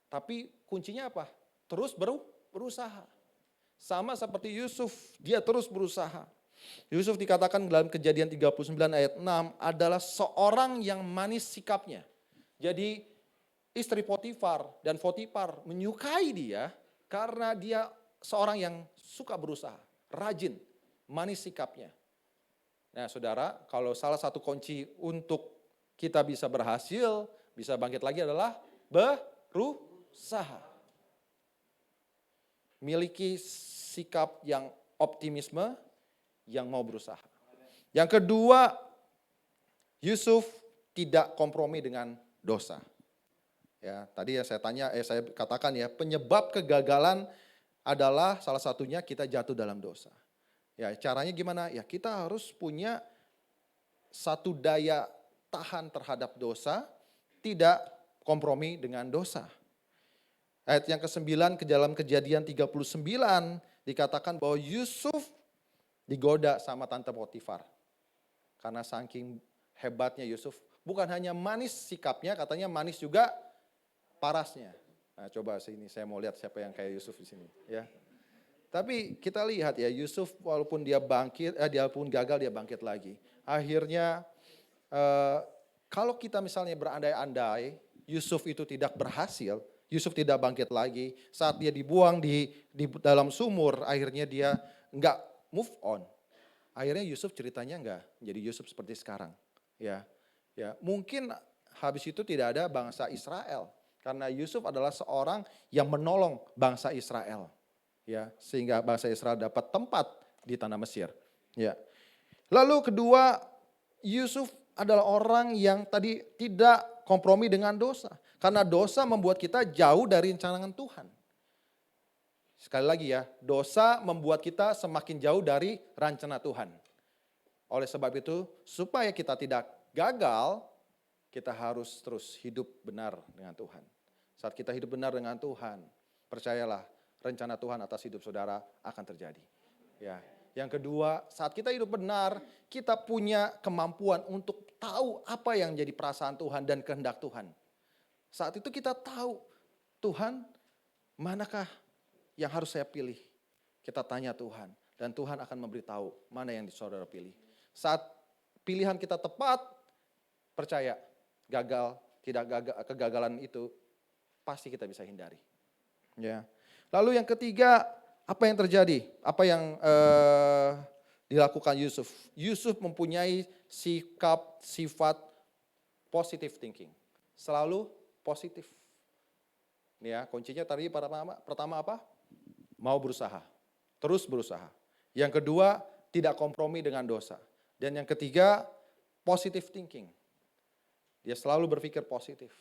Tapi kuncinya apa? Terus berusaha. Sama seperti Yusuf, dia terus berusaha. Yusuf dikatakan dalam Kejadian 39 ayat 6 adalah seorang yang manis sikapnya. Jadi istri Potifar dan Potifar menyukai dia karena dia seorang yang suka berusaha, rajin, manis sikapnya. Nah, saudara, kalau salah satu kunci untuk kita bisa berhasil, bisa bangkit lagi adalah berusaha. Miliki sikap yang optimisme, yang mau berusaha. Yang kedua, Yusuf tidak kompromi dengan dosa. Ya, tadi ya saya katakan ya, penyebab kegagalan adalah salah satunya kita jatuh dalam dosa. Ya, caranya gimana? Ya, kita harus punya satu daya tahan terhadap dosa, tidak kompromi dengan dosa. Ayat yang ke-9 ke dalam Kejadian 39 dikatakan bahwa Yusuf digoda sama tante Potifar. Karena saking hebatnya Yusuf, bukan hanya manis sikapnya, katanya manis juga parasnya. Nah, coba sini saya mau lihat siapa yang kayak Yusuf di sini, ya. Tapi kita lihat ya, Yusuf walaupun dia gagal, dia bangkit lagi. Akhirnya kalau kita misalnya berandai-andai Yusuf itu tidak berhasil, Yusuf tidak bangkit lagi, saat dia dibuang di dalam sumur, akhirnya dia enggak move on. Akhirnya Yusuf ceritanya enggak jadi Yusuf seperti sekarang. Ya, mungkin habis itu tidak ada bangsa Israel. Karena Yusuf adalah seorang yang menolong bangsa Israel. Ya, sehingga bangsa Israel dapat tempat di tanah Mesir. Ya. Lalu kedua, Yusuf adalah orang yang tadi tidak kompromi dengan dosa. Karena dosa membuat kita jauh dari rancangan Tuhan. Sekali lagi ya, dosa membuat kita semakin jauh dari rencana Tuhan. Oleh sebab itu, supaya kita tidak gagal, kita harus terus hidup benar dengan Tuhan. Saat kita hidup benar dengan Tuhan, percayalah, rencana Tuhan atas hidup saudara akan terjadi. Ya. Yang kedua, saat kita hidup benar, kita punya kemampuan untuk tahu apa yang jadi perasaan Tuhan dan kehendak Tuhan. Saat itu kita tahu, Tuhan, manakah yang harus saya pilih? Kita tanya Tuhan, dan Tuhan akan memberitahu mana yang saudara pilih. Saat pilihan kita tepat, percaya, kegagalan itu pasti kita bisa hindari. Ya. Lalu yang ketiga, apa yang terjadi? Apa yang dilakukan Yusuf? Yusuf mempunyai sifat positive thinking. Selalu positif. Ya, kuncinya tadi pertama apa? Mau berusaha. Terus berusaha. Yang kedua, tidak kompromi dengan dosa. Dan yang ketiga, positive thinking. Dia selalu berpikir positif.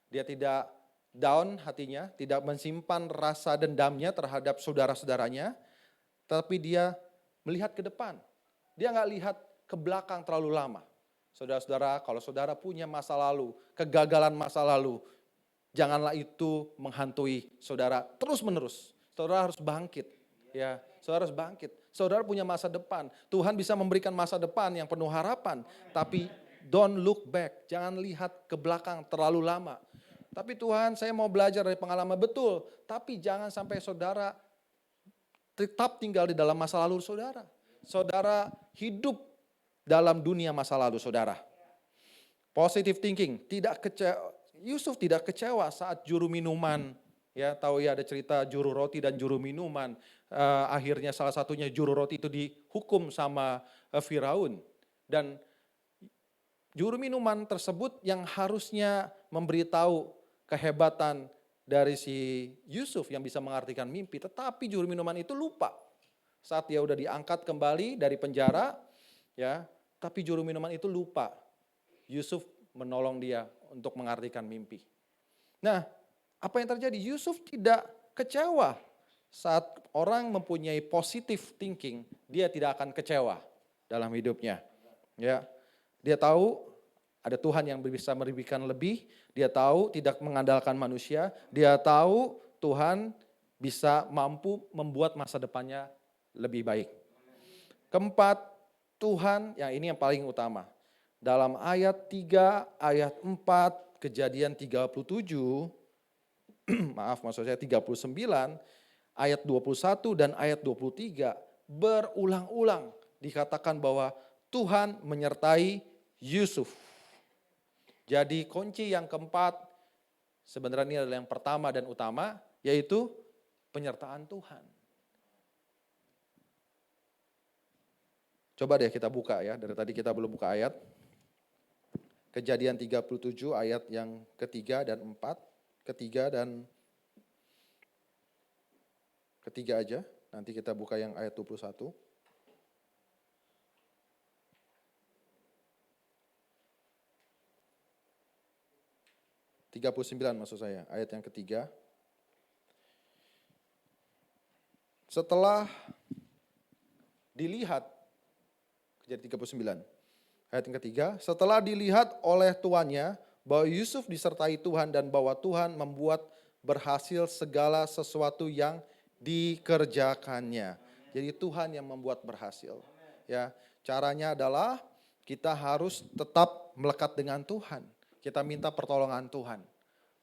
Dia tidak down hatinya, tidak mensimpan rasa dendamnya terhadap saudara-saudaranya, tapi dia melihat ke depan. Dia nggak lihat ke belakang terlalu lama. Saudara-saudara, kalau saudara punya masa lalu, kegagalan masa lalu, janganlah itu menghantui saudara terus-menerus. Saudara harus bangkit. Ya, saudara harus bangkit. Saudara punya masa depan. Tuhan bisa memberikan masa depan yang penuh harapan, tapi don't look back. Jangan lihat ke belakang terlalu lama. Tapi Tuhan, saya mau belajar dari pengalaman, betul. Tapi jangan sampai saudara tetap tinggal di dalam masa lalu saudara. Saudara hidup dalam dunia masa lalu saudara. Positive thinking, Yusuf tidak kecewa saat juru minuman, ya tahu ya ada cerita juru roti dan juru minuman. Akhirnya salah satunya juru roti itu dihukum sama Firaun. Dan juru minuman tersebut yang harusnya memberitahu kehebatan dari si Yusuf yang bisa mengartikan mimpi, tetapi juru minuman itu lupa. Saat dia udah diangkat kembali dari penjara, ya, tapi juru minuman itu lupa. Yusuf menolong dia untuk mengartikan mimpi. Nah, apa yang terjadi? Yusuf tidak kecewa saat orang mempunyai positive thinking, dia tidak akan kecewa dalam hidupnya. Ya, dia tahu ada Tuhan yang bisa memberikan lebih, dia tahu tidak mengandalkan manusia, dia tahu Tuhan bisa mampu membuat masa depannya lebih baik. Keempat, Tuhan, yang ini yang paling utama. Dalam ayat 3, ayat 4, Kejadian 37, maksud saya 39, ayat 21 dan ayat 23, berulang-ulang dikatakan bahwa Tuhan menyertai Yusuf. Jadi kunci yang keempat, sebenarnya ini adalah yang pertama dan utama, yaitu penyertaan Tuhan. Coba deh kita buka ya, dari tadi kita belum buka ayat. Kejadian 37 ayat yang ketiga dan 4, ketiga aja, nanti kita buka yang ayat 21. Maksud saya, ayat yang ketiga. Setelah dilihat, Kejadian 39, ayat yang ketiga, setelah dilihat oleh tuannya bahwa Yusuf disertai Tuhan dan bahwa Tuhan membuat berhasil segala sesuatu yang dikerjakannya. Jadi Tuhan yang membuat berhasil. Ya, caranya adalah kita harus tetap melekat dengan Tuhan. Kita minta pertolongan Tuhan.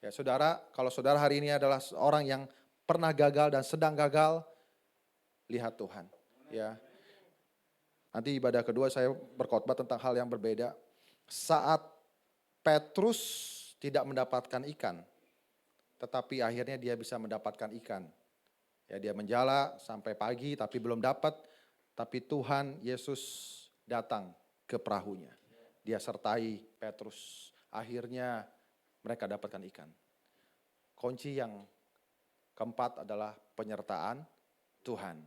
Ya, saudara, kalau saudara hari ini adalah orang yang pernah gagal dan sedang gagal, lihat Tuhan. Ya. Nanti ibadah kedua saya berkhotbah tentang hal yang berbeda. Saat Petrus tidak mendapatkan ikan, tetapi akhirnya dia bisa mendapatkan ikan. Ya, dia menjala sampai pagi tapi belum dapat, tapi Tuhan Yesus datang ke perahunya. Dia sertai Petrus. Akhirnya mereka dapatkan ikan. kunci yang keempat adalah penyertaan Tuhan.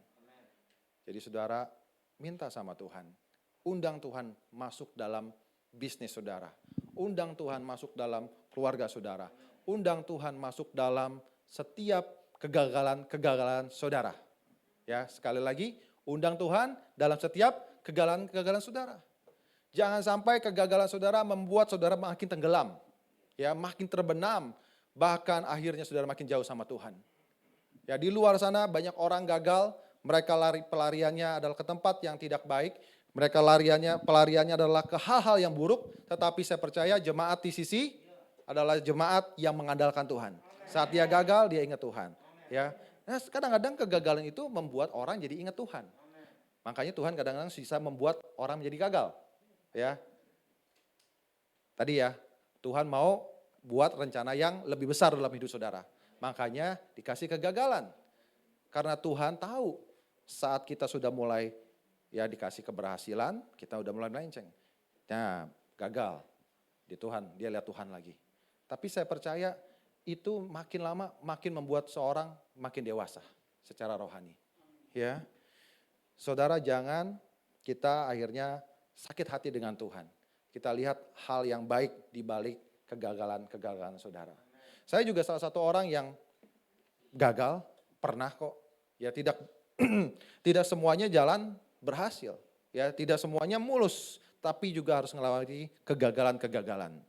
Jadi saudara minta sama Tuhan, undang Tuhan masuk dalam bisnis saudara, undang Tuhan masuk dalam keluarga saudara, undang Tuhan masuk dalam setiap kegagalan-kegagalan saudara. Ya, sekali lagi, undang Tuhan dalam setiap kegagalan-kegagalan saudara. Jangan sampai kegagalan saudara membuat saudara makin tenggelam, ya, makin terbenam, bahkan akhirnya saudara makin jauh sama Tuhan. Ya, di luar sana banyak orang gagal, mereka pelariannya adalah ke tempat yang tidak baik, mereka pelariannya adalah ke hal-hal yang buruk, tetapi saya percaya jemaat di sisi adalah jemaat yang mengandalkan Tuhan. Saat dia gagal, dia ingat Tuhan. Ya, nah, kadang-kadang kegagalan itu membuat orang jadi ingat Tuhan. Makanya Tuhan kadang-kadang bisa membuat orang menjadi gagal. Ya, tadi ya, Tuhan mau buat rencana yang lebih besar dalam hidup saudara. Makanya dikasih kegagalan. Karena Tuhan tahu saat kita sudah mulai ya dikasih keberhasilan, kita udah mulai melenceng. Nah, gagal. Di Tuhan, dia lihat Tuhan lagi. Tapi saya percaya itu makin lama makin membuat seorang makin dewasa secara rohani. Ya. Saudara, jangan kita akhirnya sakit hati dengan Tuhan. Kita lihat hal yang baik di balik kegagalan-kegagalan saudara. Saya juga salah satu orang yang gagal, pernah kok. Ya tidak tidak semuanya jalan berhasil. Ya tidak semuanya mulus, tapi juga harus melewati kegagalan-kegagalan.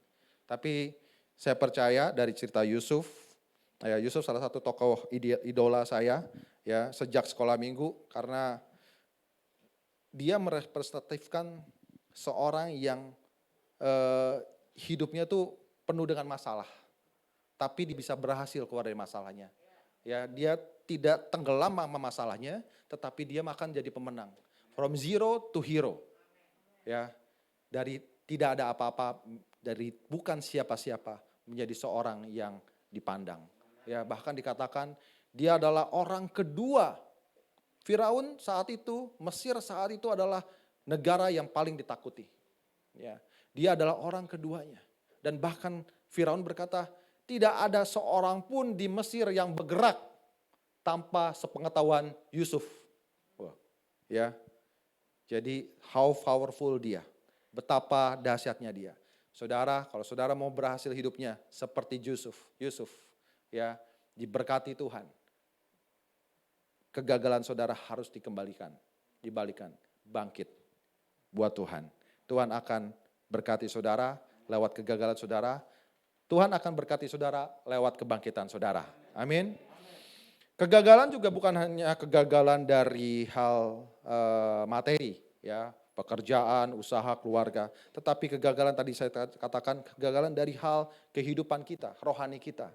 Tapi saya percaya dari cerita Yusuf, ya Yusuf salah satu tokoh idola saya ya sejak sekolah minggu karena dia merepresentatifkan seorang yang hidupnya tuh penuh dengan masalah, tapi dia bisa berhasil keluar dari masalahnya. Ya, dia tidak tenggelam sama masalahnya, tetapi dia akan jadi pemenang. From zero to hero. Ya, dari tidak ada apa-apa, dari bukan siapa-siapa menjadi seorang yang dipandang. Ya, bahkan dikatakan dia adalah orang kedua. Firaun saat itu, Mesir saat itu adalah negara yang paling ditakuti. Ya, dia adalah orang keduanya. Dan bahkan Firaun berkata, tidak ada seorang pun di Mesir yang bergerak tanpa sepengetahuan Yusuf. Wah, ya. Jadi how powerful dia, betapa dahsyatnya dia. Saudara, kalau saudara mau berhasil hidupnya seperti Yusuf, ya, diberkati Tuhan. Kegagalan saudara harus dibalikan, bangkit buat Tuhan. Tuhan akan berkati saudara lewat kegagalan saudara. Tuhan akan berkati saudara lewat kebangkitan saudara. Amin. Kegagalan juga bukan hanya kegagalan dari hal materi, ya, pekerjaan, usaha, keluarga. Tetapi kegagalan tadi saya katakan kegagalan dari hal kehidupan kita, rohani kita.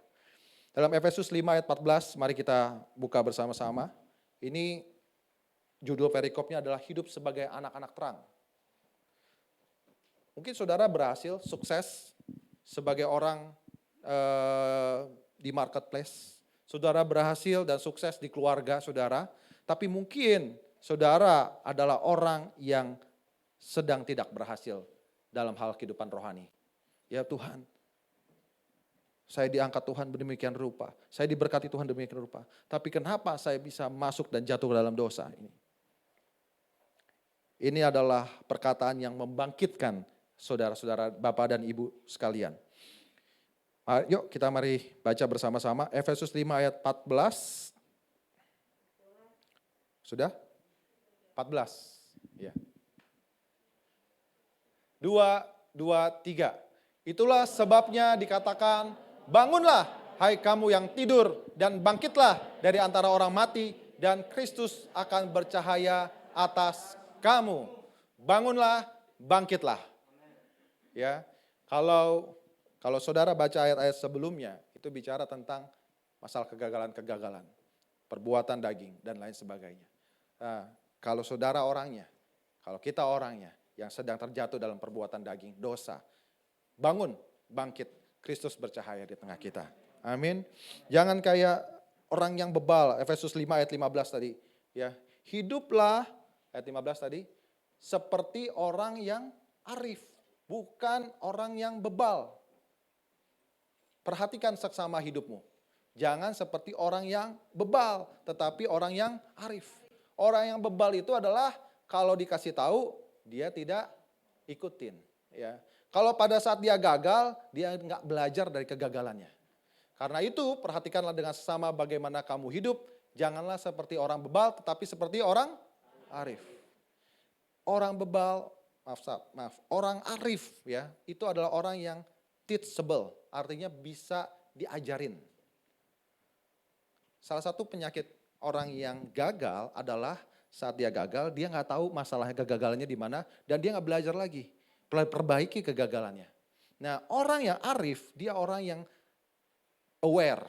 Dalam Efesus 5 ayat 14, mari kita buka bersama-sama. Ini judul perikopnya adalah hidup sebagai anak-anak terang. Mungkin saudara berhasil, sukses sebagai orang di marketplace. Saudara berhasil dan sukses di keluarga saudara. Tapi mungkin saudara adalah orang yang sedang tidak berhasil dalam hal kehidupan rohani. Ya Tuhan, saya diangkat Tuhan demikian rupa. Saya diberkati Tuhan demikian rupa. Tapi kenapa saya bisa masuk dan jatuh ke dalam dosa ini? Ini adalah perkataan yang membangkitkan saudara-saudara, bapak dan ibu sekalian. Yuk kita mari baca bersama-sama Efesus 5 ayat 14. Sudah? 14. Ya. 2, 3. Itulah sebabnya dikatakan, bangunlah hai kamu yang tidur dan bangkitlah dari antara orang mati dan Kristus akan bercahaya atas kamu. Bangunlah, bangkitlah. Ya, kalau saudara baca ayat-ayat sebelumnya, itu bicara tentang masalah kegagalan-kegagalan, perbuatan daging dan lain sebagainya. Nah, kalau saudara orangnya, kalau kita orangnya yang sedang terjatuh dalam perbuatan daging, dosa, bangun, bangkit. Kristus bercahaya di tengah kita. Amin. Jangan kayak orang yang bebal, Efesus 5 ayat 15 tadi. Ya, hiduplah, ayat 15 tadi, seperti orang yang arif, bukan orang yang bebal. Perhatikan seksama hidupmu. Jangan seperti orang yang bebal, tetapi orang yang arif. Orang yang bebal itu adalah kalau dikasih tahu, dia tidak ikutin. Ya. Kalau pada saat dia gagal, dia nggak belajar dari kegagalannya. Karena itu perhatikanlah dengan sesama bagaimana kamu hidup. Janganlah seperti orang bebal, tetapi seperti orang arif. Orang bebal, orang arif ya, itu adalah orang yang teachable, artinya bisa diajarin. Salah satu penyakit orang yang gagal adalah saat dia gagal, dia nggak tahu masalah kegagalannya di mana dan dia nggak belajar lagi, perbaiki kegagalannya. Nah, orang yang arif, dia orang yang aware,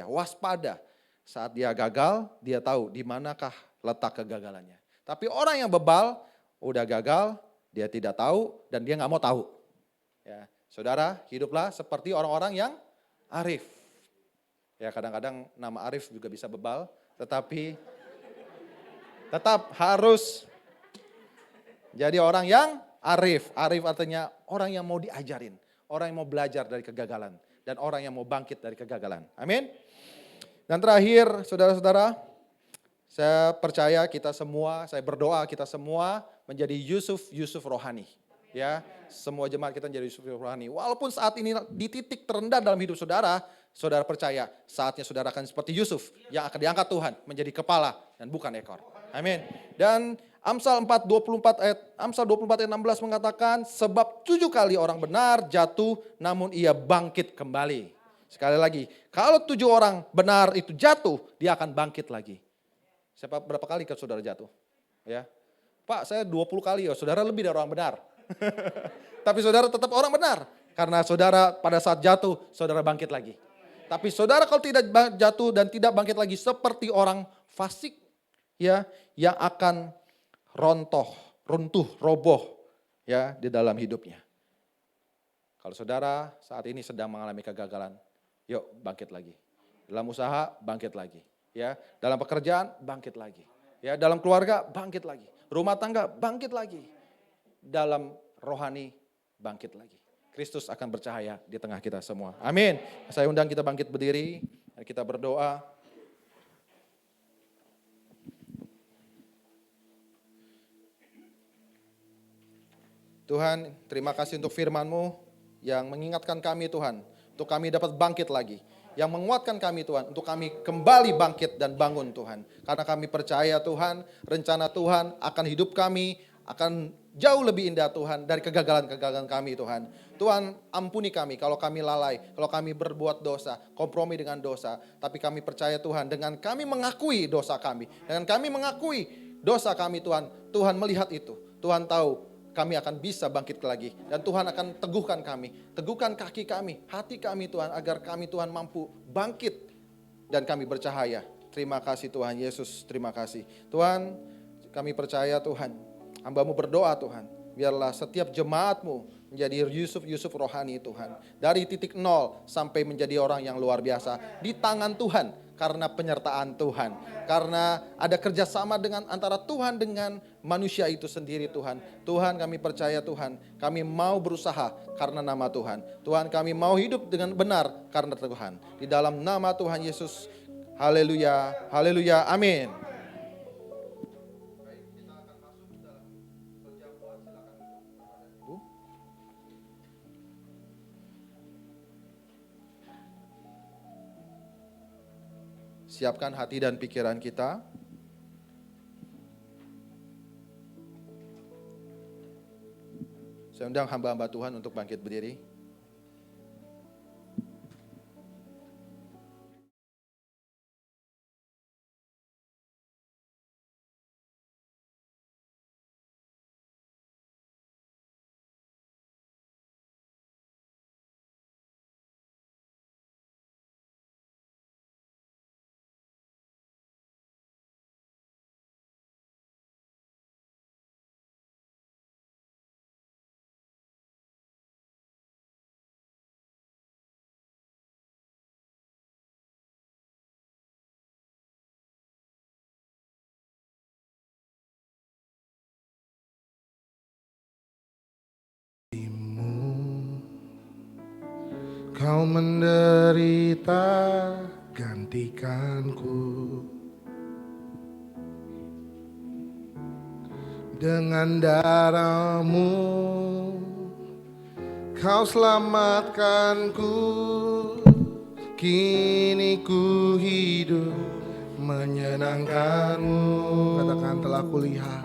waspada. Saat dia gagal, dia tahu di manakah letak kegagalannya. Tapi orang yang bebal, udah gagal, dia tidak tahu dan dia nggak mau tahu. Ya, saudara, hiduplah seperti orang-orang yang arif. Ya, kadang-kadang nama arif juga bisa bebal, tetapi tetap harus jadi orang yang arif. Arif artinya orang yang mau diajarin, orang yang mau belajar dari kegagalan, dan orang yang mau bangkit dari kegagalan. Amin. Dan terakhir, saudara-saudara, saya percaya kita semua, saya berdoa kita semua menjadi Yusuf rohani. Ya, semua jemaat kita menjadi Yusuf rohani. Walaupun saat ini di titik terendah dalam hidup saudara, saudara percaya saatnya saudara akan seperti Yusuf yang akan diangkat Tuhan menjadi kepala dan bukan ekor. Amin. Dan Amsal 24 ayat 16 mengatakan, sebab 7 kali orang benar jatuh namun ia bangkit kembali. Sekali lagi, kalau 7 orang benar itu jatuh, dia akan bangkit lagi. Berapa kali saudara jatuh? Ya, Pak, saya 20 kali, saudara lebih dari orang benar. Tapi saudara tetap orang benar. Karena saudara pada saat jatuh, saudara bangkit lagi. Tapi saudara kalau tidak jatuh dan tidak bangkit lagi seperti orang fasik, ya, yang akan runtuh, roboh, ya, di dalam hidupnya. Kalau saudara saat ini sedang mengalami kegagalan, yuk bangkit lagi. Dalam usaha, bangkit lagi. Ya, dalam pekerjaan, bangkit lagi. Ya, dalam keluarga, bangkit lagi. Rumah tangga, bangkit lagi. Dalam rohani, bangkit lagi. Kristus akan bercahaya di tengah kita semua. Amin. Saya undang kita bangkit berdiri, kita berdoa. Tuhan, terima kasih untuk firman-Mu yang mengingatkan kami Tuhan, untuk kami dapat bangkit lagi. Yang menguatkan kami Tuhan, untuk kami kembali bangkit dan bangun Tuhan. Karena kami percaya Tuhan, rencana Tuhan akan hidup kami, akan jauh lebih indah Tuhan dari kegagalan-kegagalan kami Tuhan. Tuhan ampuni kami kalau kami lalai, kalau kami berbuat dosa, kompromi dengan dosa. Tapi kami percaya Tuhan dengan kami mengakui dosa kami. Dengan kami mengakui dosa kami Tuhan, Tuhan melihat itu. Tuhan tahu kami akan bisa bangkit lagi. Dan Tuhan akan teguhkan kami. Teguhkan kaki kami, hati kami Tuhan. Agar kami Tuhan mampu bangkit dan kami bercahaya. Terima kasih Tuhan Yesus, terima kasih. Tuhan, kami percaya Tuhan. Hamba-Mu berdoa Tuhan. Biarlah setiap jemaat-Mu menjadi Yusuf rohani Tuhan. Dari titik nol sampai menjadi orang yang luar biasa. Di tangan Tuhan. Karena penyertaan Tuhan. Karena ada kerjasama antara Tuhan dengan manusia itu sendiri Tuhan. Tuhan, kami percaya Tuhan. Kami mau berusaha karena nama Tuhan. Tuhan, kami mau hidup dengan benar karena Tuhan. Di dalam nama Tuhan Yesus. Haleluya, haleluya, amin. Siapkan hati dan pikiran kita. Saya undang hamba-hamba Tuhan untuk bangkit berdiri. Kau menderita gantikanku. Dengan darah-Mu Kau selamatkanku. Kini ku hidup menyenangkan-Mu. Katakan, telah kulihat.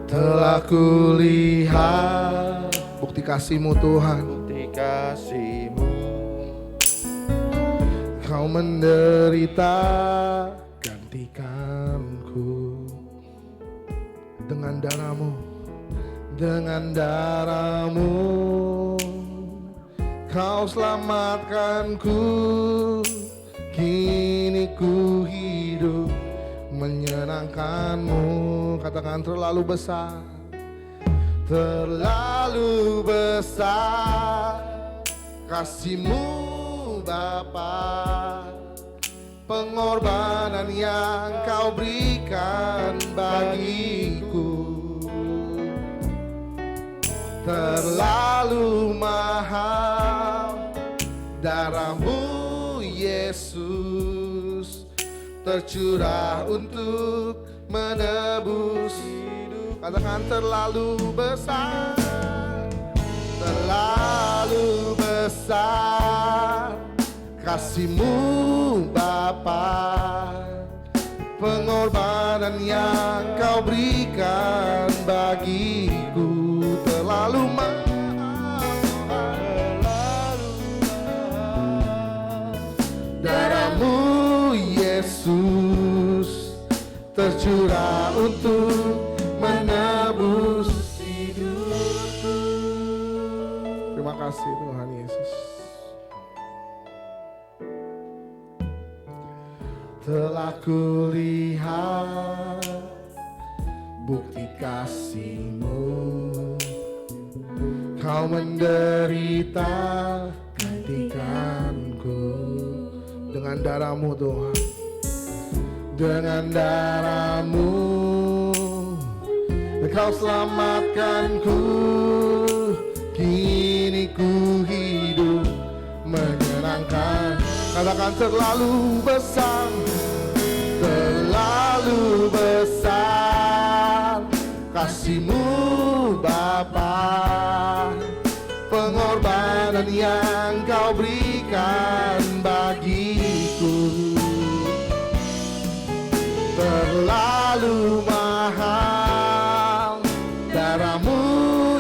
Telah kulihat bukti kasih-Mu Tuhan. Bukti kasih-Mu. Kau menderita, gantikanku. Dengan darah-Mu, dengan darah-Mu Kau selamatkanku. Kini ku hidup menyenangkan-Mu. Katakan, terlalu besar, terlalu besar kasih-Mu Bapa, pengorbanan yang Kau berikan bagiku. Terlalu mahal darah-Mu Yesus, tercurah untuk menebus hidup. Katakan, terlalu besar, terlalu besar kasih-Mu Bapa, pengorbanan yang Kau berikan bagiku. Terlalu mahal, darah-Mu Yesus, tercurah untuk menebus hidupku. Terima kasih Tuhan Yesus. Telah kulihat bukti kasih-Mu. Kau menderita, gantikanku. Dengan darah-Mu Tuhan, dengan darah-Mu Kau selamatkanku. Kini ku hidup menyenangkan. Katakan, terlalu besar, terlalu besar kasih-Mu Bapa, pengorbanan yang Kau berikan bagiku. Terlalu mahal darah-Mu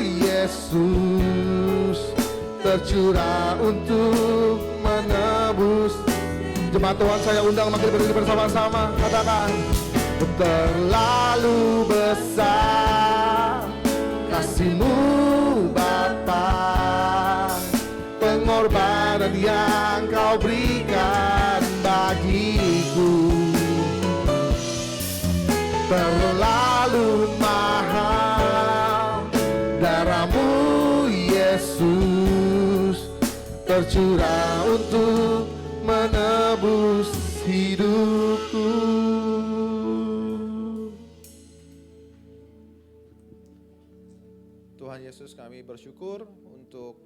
Yesus, tercurah untuk menebus. Jemaat Tuhan, saya undang makin berdiri bersama-sama. Katakan, terlalu besar kasih-Mu Bapa, pengorbanan yang Kau berikan bagiku. Terlalu mahal darah-Mu Yesus, tercurah untuk menebus hidupku. Tuhan Yesus, kami bersyukur untuk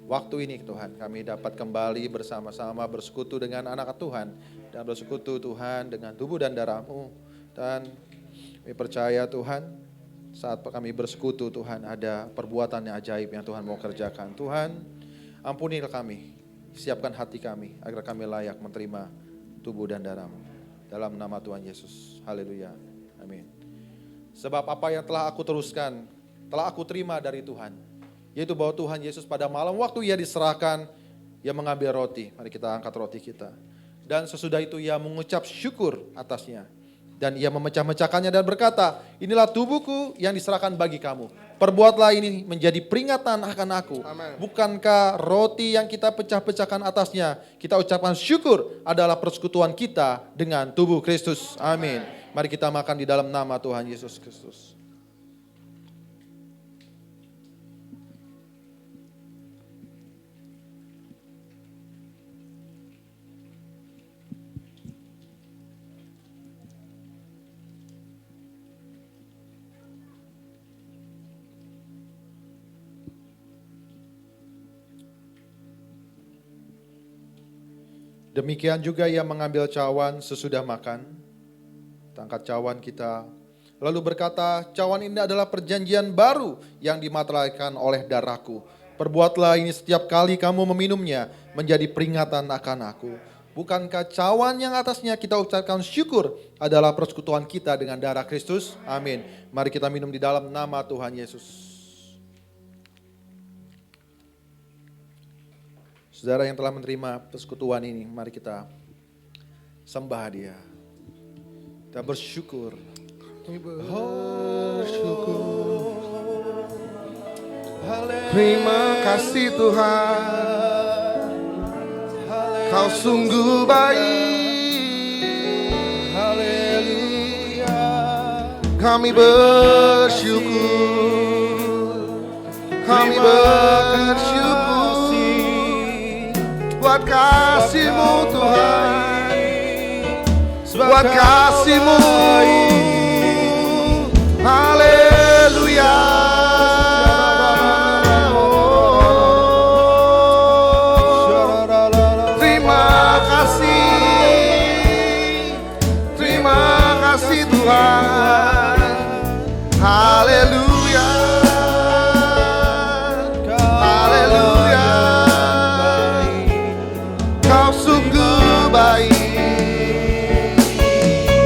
waktu ini Tuhan. Kami dapat kembali bersama-sama bersekutu dengan anak Tuhan. Dan bersekutu Tuhan dengan tubuh dan darah-Mu. Dan kami percaya Tuhan, saat kami bersekutu Tuhan, ada perbuatan yang ajaib yang Tuhan mau kerjakan. Tuhan, ampunilah kami, siapkan hati kami agar kami layak menerima tubuh dan darah-Mu. Dalam nama Tuhan Yesus, haleluya, amin. Sebab apa yang telah aku teruskan, telah aku terima dari Tuhan, yaitu bahwa Tuhan Yesus pada malam waktu Ia diserahkan, Ia mengambil roti. Mari kita angkat roti kita. Dan sesudah itu Ia mengucap syukur atasnya. Dan Ia memecah-mecahkannya dan berkata, inilah tubuhku yang diserahkan bagi kamu. Perbuatlah ini menjadi peringatan akan aku. Amen. Bukankah roti yang kita pecah-pecahkan atasnya, kita ucapkan syukur adalah persekutuan kita dengan tubuh Kristus. Amin. Mari kita makan di dalam nama Tuhan Yesus Kristus. Demikian juga ia mengambil cawan sesudah makan. Angkat cawan kita. Lalu berkata, cawan ini adalah perjanjian baru yang dimateraikan oleh darahku. Perbuatlah ini setiap kali kamu meminumnya menjadi peringatan akan aku. Bukankah cawan yang atasnya kita ucapkan syukur adalah persekutuan kita dengan darah Kristus? Amin. Mari kita minum di dalam nama Tuhan Yesus. Saudara yang telah menerima persekutuan ini, mari kita sembah Dia. Kita bersyukur. Kami bersyukur. Terima kasih Tuhan, Kau sungguh baik. Haleluya. Kami bersyukur. Kami bersyukur buat kasih-Mu Tuhan, buat kasih-Mu. Haleluya. Terima kasih Tuhan. Haleluya. Haleluya. Kau sungguh baik.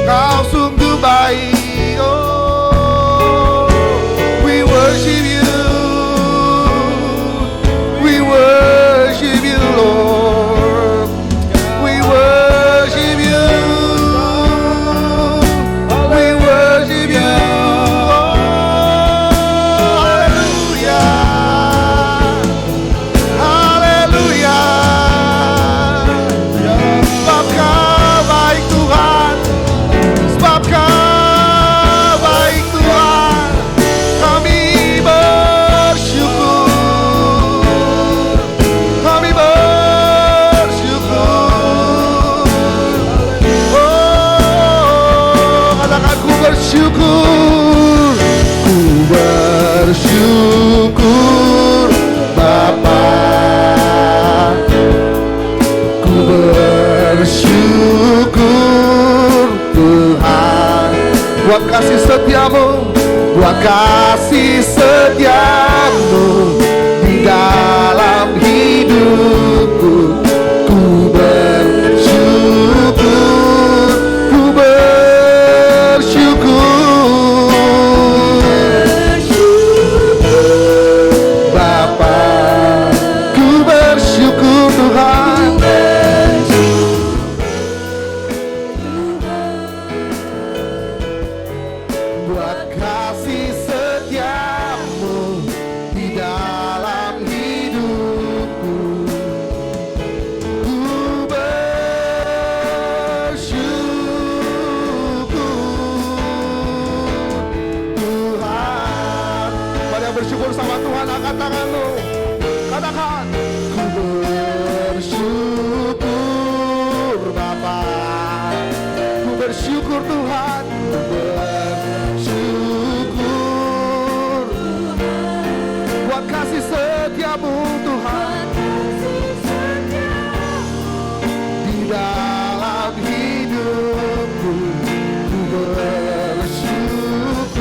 Kau sungguh baik. Oh, we worship you. We worship you, Lord. We worship you. We worship you. Oh, hallelujah. Haleluya. Sebab Kau baik Tuhan. Sebab Kau baik Tuhan. Kami bersyukur. Kami bersyukur. Oh, katakan ku bersyukur. Ku bersyukur Bapa. Ku bersyukur Tuhan buat kasih setiamu, buat kasih setiamu di dalam hidupku. Ku bersyukur, ku bersyukur Bapa. Ku bersyukur Tuhan. Buat kasih setiamu di dalam hidupku. Ku bersyukur Tuhan. Mari bersyukur sama Tuhan, angkat tanganmu. Katakan, ku bersyukur Bapa. Ku bersyukur Tuhan. Ku bersyukur buat kasih setiamu Tuhan di dalam hidupku. Ku bersyukur,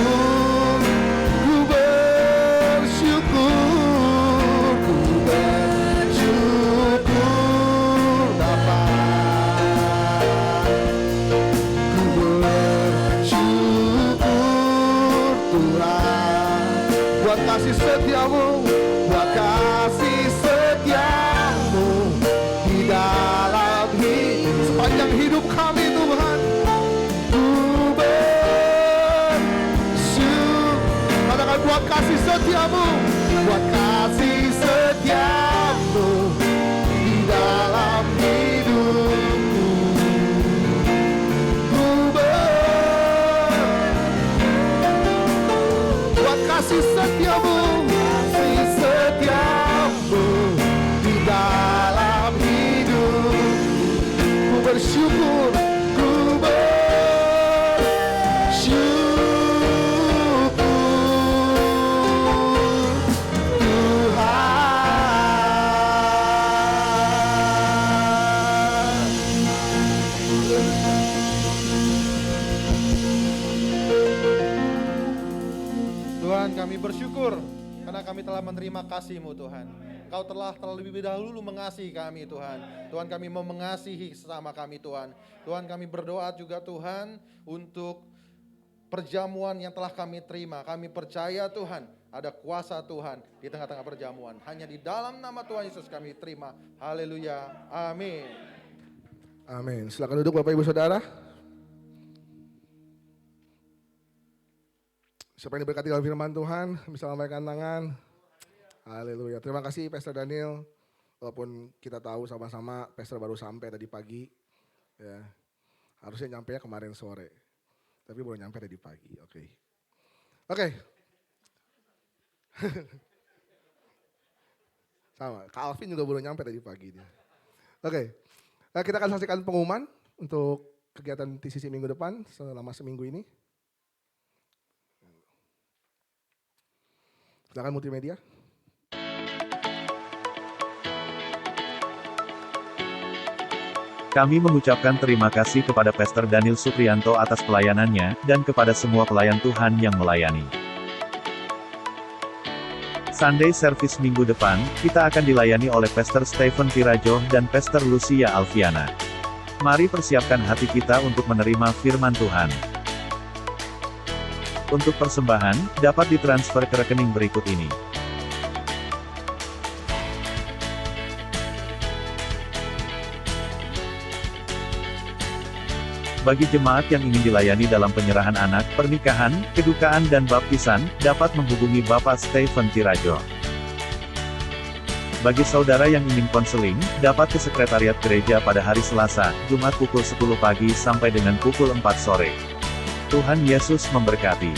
ku bersyukur, ku bersyukur Bapa. Ku bersyukur Tuhan buat kasih setiamu, buat kasih setiamu di dalam hidup sepanjang hidup kami Tuhan. Ku bersyukur, katakan buat kasih setiamu, buat kasih setiamu di dalam hidupku. Ku buat kasih setiamu, kasih setiamu di dalam hidup. Ku bersyukur, ku bersyukur Tuhan. Kami bersyukur karena kami telah menerima kasih-Mu Tuhan. Kau telah terlebih dahulu mengasihi kami Tuhan. Tuhan, kami mau mengasihi sesama kami Tuhan. Tuhan, kami berdoa juga Tuhan untuk perjamuan yang telah kami terima. Kami percaya Tuhan ada kuasa Tuhan di tengah-tengah perjamuan. Hanya di dalam nama Tuhan Yesus kami terima. Haleluya. Amin. Amin. Silakan duduk Bapak Ibu Saudara. Siapa yang diberkati dalam firman Tuhan bisa lambaikan tangan. Haleluya. Terima kasih Pastor Daniel. Walaupun kita tahu sama-sama Pastor baru sampai tadi pagi. Ya. Harusnya nyampe kemarin sore. Tapi baru nyampe tadi pagi. Oke. Sama. Kak Alvin juga baru nyampe tadi pagi dia. Oke. Nah, kita akan saksikan pengumuman untuk kegiatan TCC minggu depan selama seminggu ini. Silakan multimedia. Kami mengucapkan terima kasih kepada Pastor Daniel Supriyanto atas pelayanannya, dan kepada semua pelayan Tuhan yang melayani. Sunday Service minggu depan, kita akan dilayani oleh Pastor Stephen Tirajo dan Pastor Lucia Alfiana. Mari persiapkan hati kita untuk menerima firman Tuhan. Untuk persembahan, dapat ditransfer ke rekening berikut ini. Bagi jemaat yang ingin dilayani dalam penyerahan anak, pernikahan, kedukaan dan baptisan, dapat menghubungi Bapak Stephen Tirajo. Bagi saudara yang ingin konseling, dapat ke sekretariat gereja pada hari Selasa, Jumat pukul 10 pagi sampai dengan pukul 4 sore. Tuhan Yesus memberkati.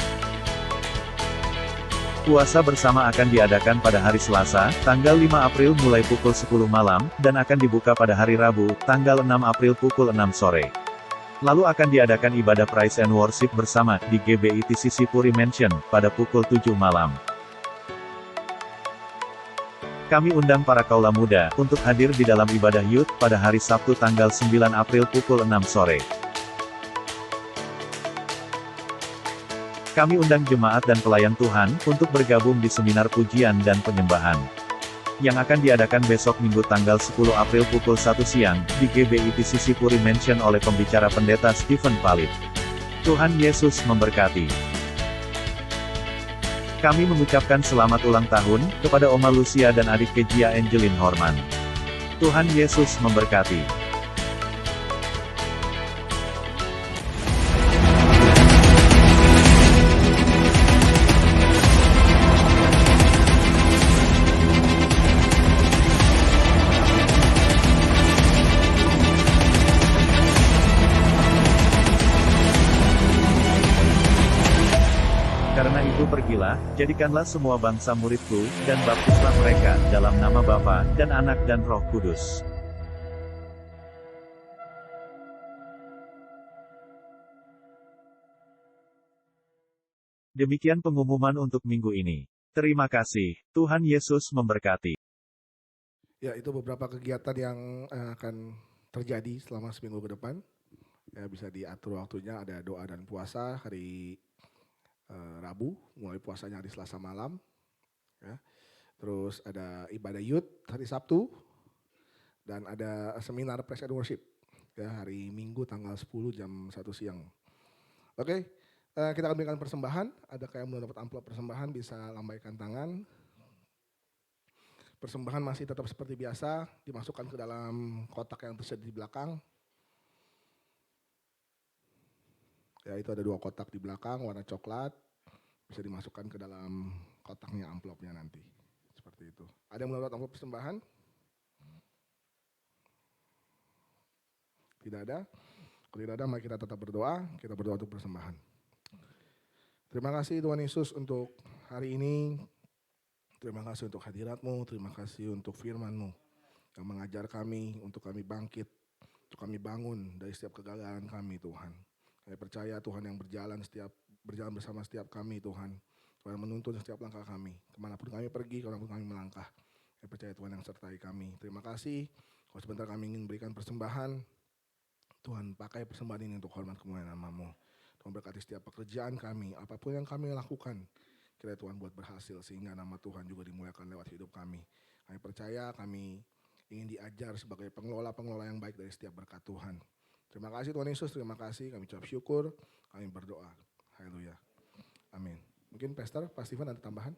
Puasa bersama akan diadakan pada hari Selasa, tanggal 5 April mulai pukul 10 malam, dan akan dibuka pada hari Rabu, tanggal 6 April pukul 6 sore. Lalu akan diadakan ibadah Praise and Worship bersama, di GBI TCC Puri Mansion, pada pukul 7 malam. Kami undang para kaula muda, untuk hadir di dalam ibadah Youth, pada hari Sabtu tanggal 9 April pukul 6 sore. Kami undang jemaat dan pelayan Tuhan, untuk bergabung di seminar pujian dan penyembahan. Yang akan diadakan besok Minggu tanggal 10 April pukul 1 siang, di GBI TCC Puri Mansion oleh pembicara pendeta Stephen Palit. Tuhan Yesus memberkati. Kami mengucapkan selamat ulang tahun, kepada Oma Lucia dan adik Kegia Angelin Horman. Tuhan Yesus memberkati. Karena itu pergilah, jadikanlah semua bangsa muridku, dan baptislah mereka, dalam nama Bapa, dan Anak dan Roh Kudus. Demikian pengumuman untuk minggu ini. Terima kasih, Tuhan Yesus memberkati. Ya, itu beberapa kegiatan yang akan terjadi selama seminggu ke depan. Ya, bisa diatur waktunya, ada doa dan puasa hari Rabu, mulai puasanya hari Selasa malam. Ya. Terus ada ibadah Youth hari Sabtu. Dan ada seminar Praise and Worship ya, hari Minggu tanggal 10 jam 1 siang. Oke, kita akan berikan persembahan. Ada yang belum dapat amplop persembahan bisa lambaikan tangan. Persembahan masih tetap seperti biasa, dimasukkan ke dalam kotak yang tersedia di belakang. Ya, itu ada 2 kotak di belakang warna coklat, bisa dimasukkan ke dalam kotaknya amplopnya nanti. Seperti itu. Ada yang belum dapat amplop persembahan? Tidak ada? Kalau tidak ada, mari kita tetap berdoa. Kita berdoa untuk persembahan. Terima kasih Tuhan Yesus untuk hari ini. Terima kasih untuk hadirat-Mu. Terima kasih untuk firman-Mu yang mengajar kami, untuk kami bangkit, untuk kami bangun dari setiap kegagalan kami Tuhan. Kami percaya Tuhan yang berjalan bersama setiap kami Tuhan. Tuhan menuntun setiap langkah kami. Kemanapun kami pergi, kemanapun kami melangkah. Kami percaya Tuhan yang sertai kami. Terima kasih. Kalau sebentar kami ingin berikan persembahan, Tuhan pakai persembahan ini untuk hormat kemuliaan nama-Mu. Tuhan berkati setiap pekerjaan kami, apapun yang kami lakukan. Kiranya Tuhan buat berhasil sehingga nama Tuhan juga dimuliakan lewat hidup kami. Kami percaya kami ingin diajar sebagai pengelola-pengelola yang baik dari setiap berkat Tuhan. Terima kasih Tuhan Yesus, terima kasih. Kami ucap syukur, kami berdoa. Haleluya. Amin. Mungkin Pastor, Pak Steven ada tambahan?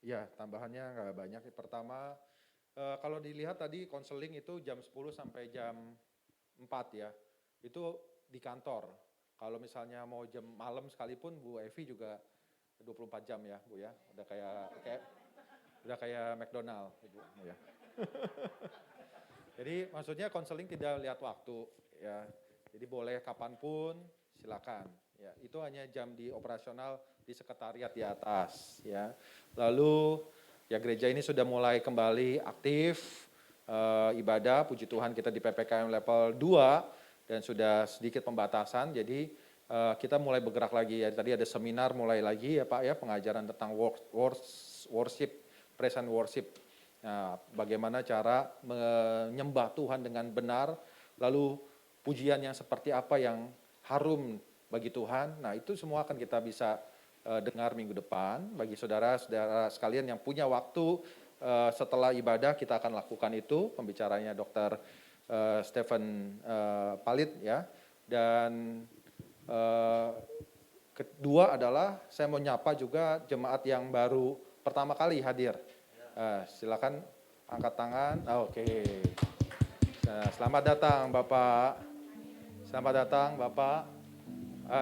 Ya, tambahannya nggak banyak. Pertama, kalau dilihat tadi konseling itu jam 10 sampai jam 4 ya. Itu di kantor. Kalau misalnya mau jam malam sekalipun Bu Evi juga 24 jam ya, Bu ya. Udah kayak McDonald, Ibu ya. Jadi maksudnya konseling tidak lihat waktu ya. Jadi boleh kapanpun silakan. Ya, itu hanya jam di operasional di sekretariat di atas ya. Lalu ya gereja ini sudah mulai kembali aktif ibadah, puji Tuhan kita di PPKM level 2 dan sudah sedikit pembatasan. Jadi kita mulai bergerak lagi ya. Tadi ada seminar mulai lagi ya Pak ya, pengajaran tentang worship, praise and worship. Nah, bagaimana cara menyembah Tuhan dengan benar, lalu pujian yang seperti apa yang harum bagi Tuhan. Nah, itu semua akan kita bisa dengar minggu depan. Bagi saudara-saudara sekalian yang punya waktu setelah ibadah, kita akan lakukan itu. Pembicaranya Dr. Stephen Palit ya. Dan kedua adalah saya mau nyapa juga jemaat yang baru pertama kali hadir. Silakan angkat tangan. Oke. Nah, selamat datang Bapak. Selamat datang Bapak.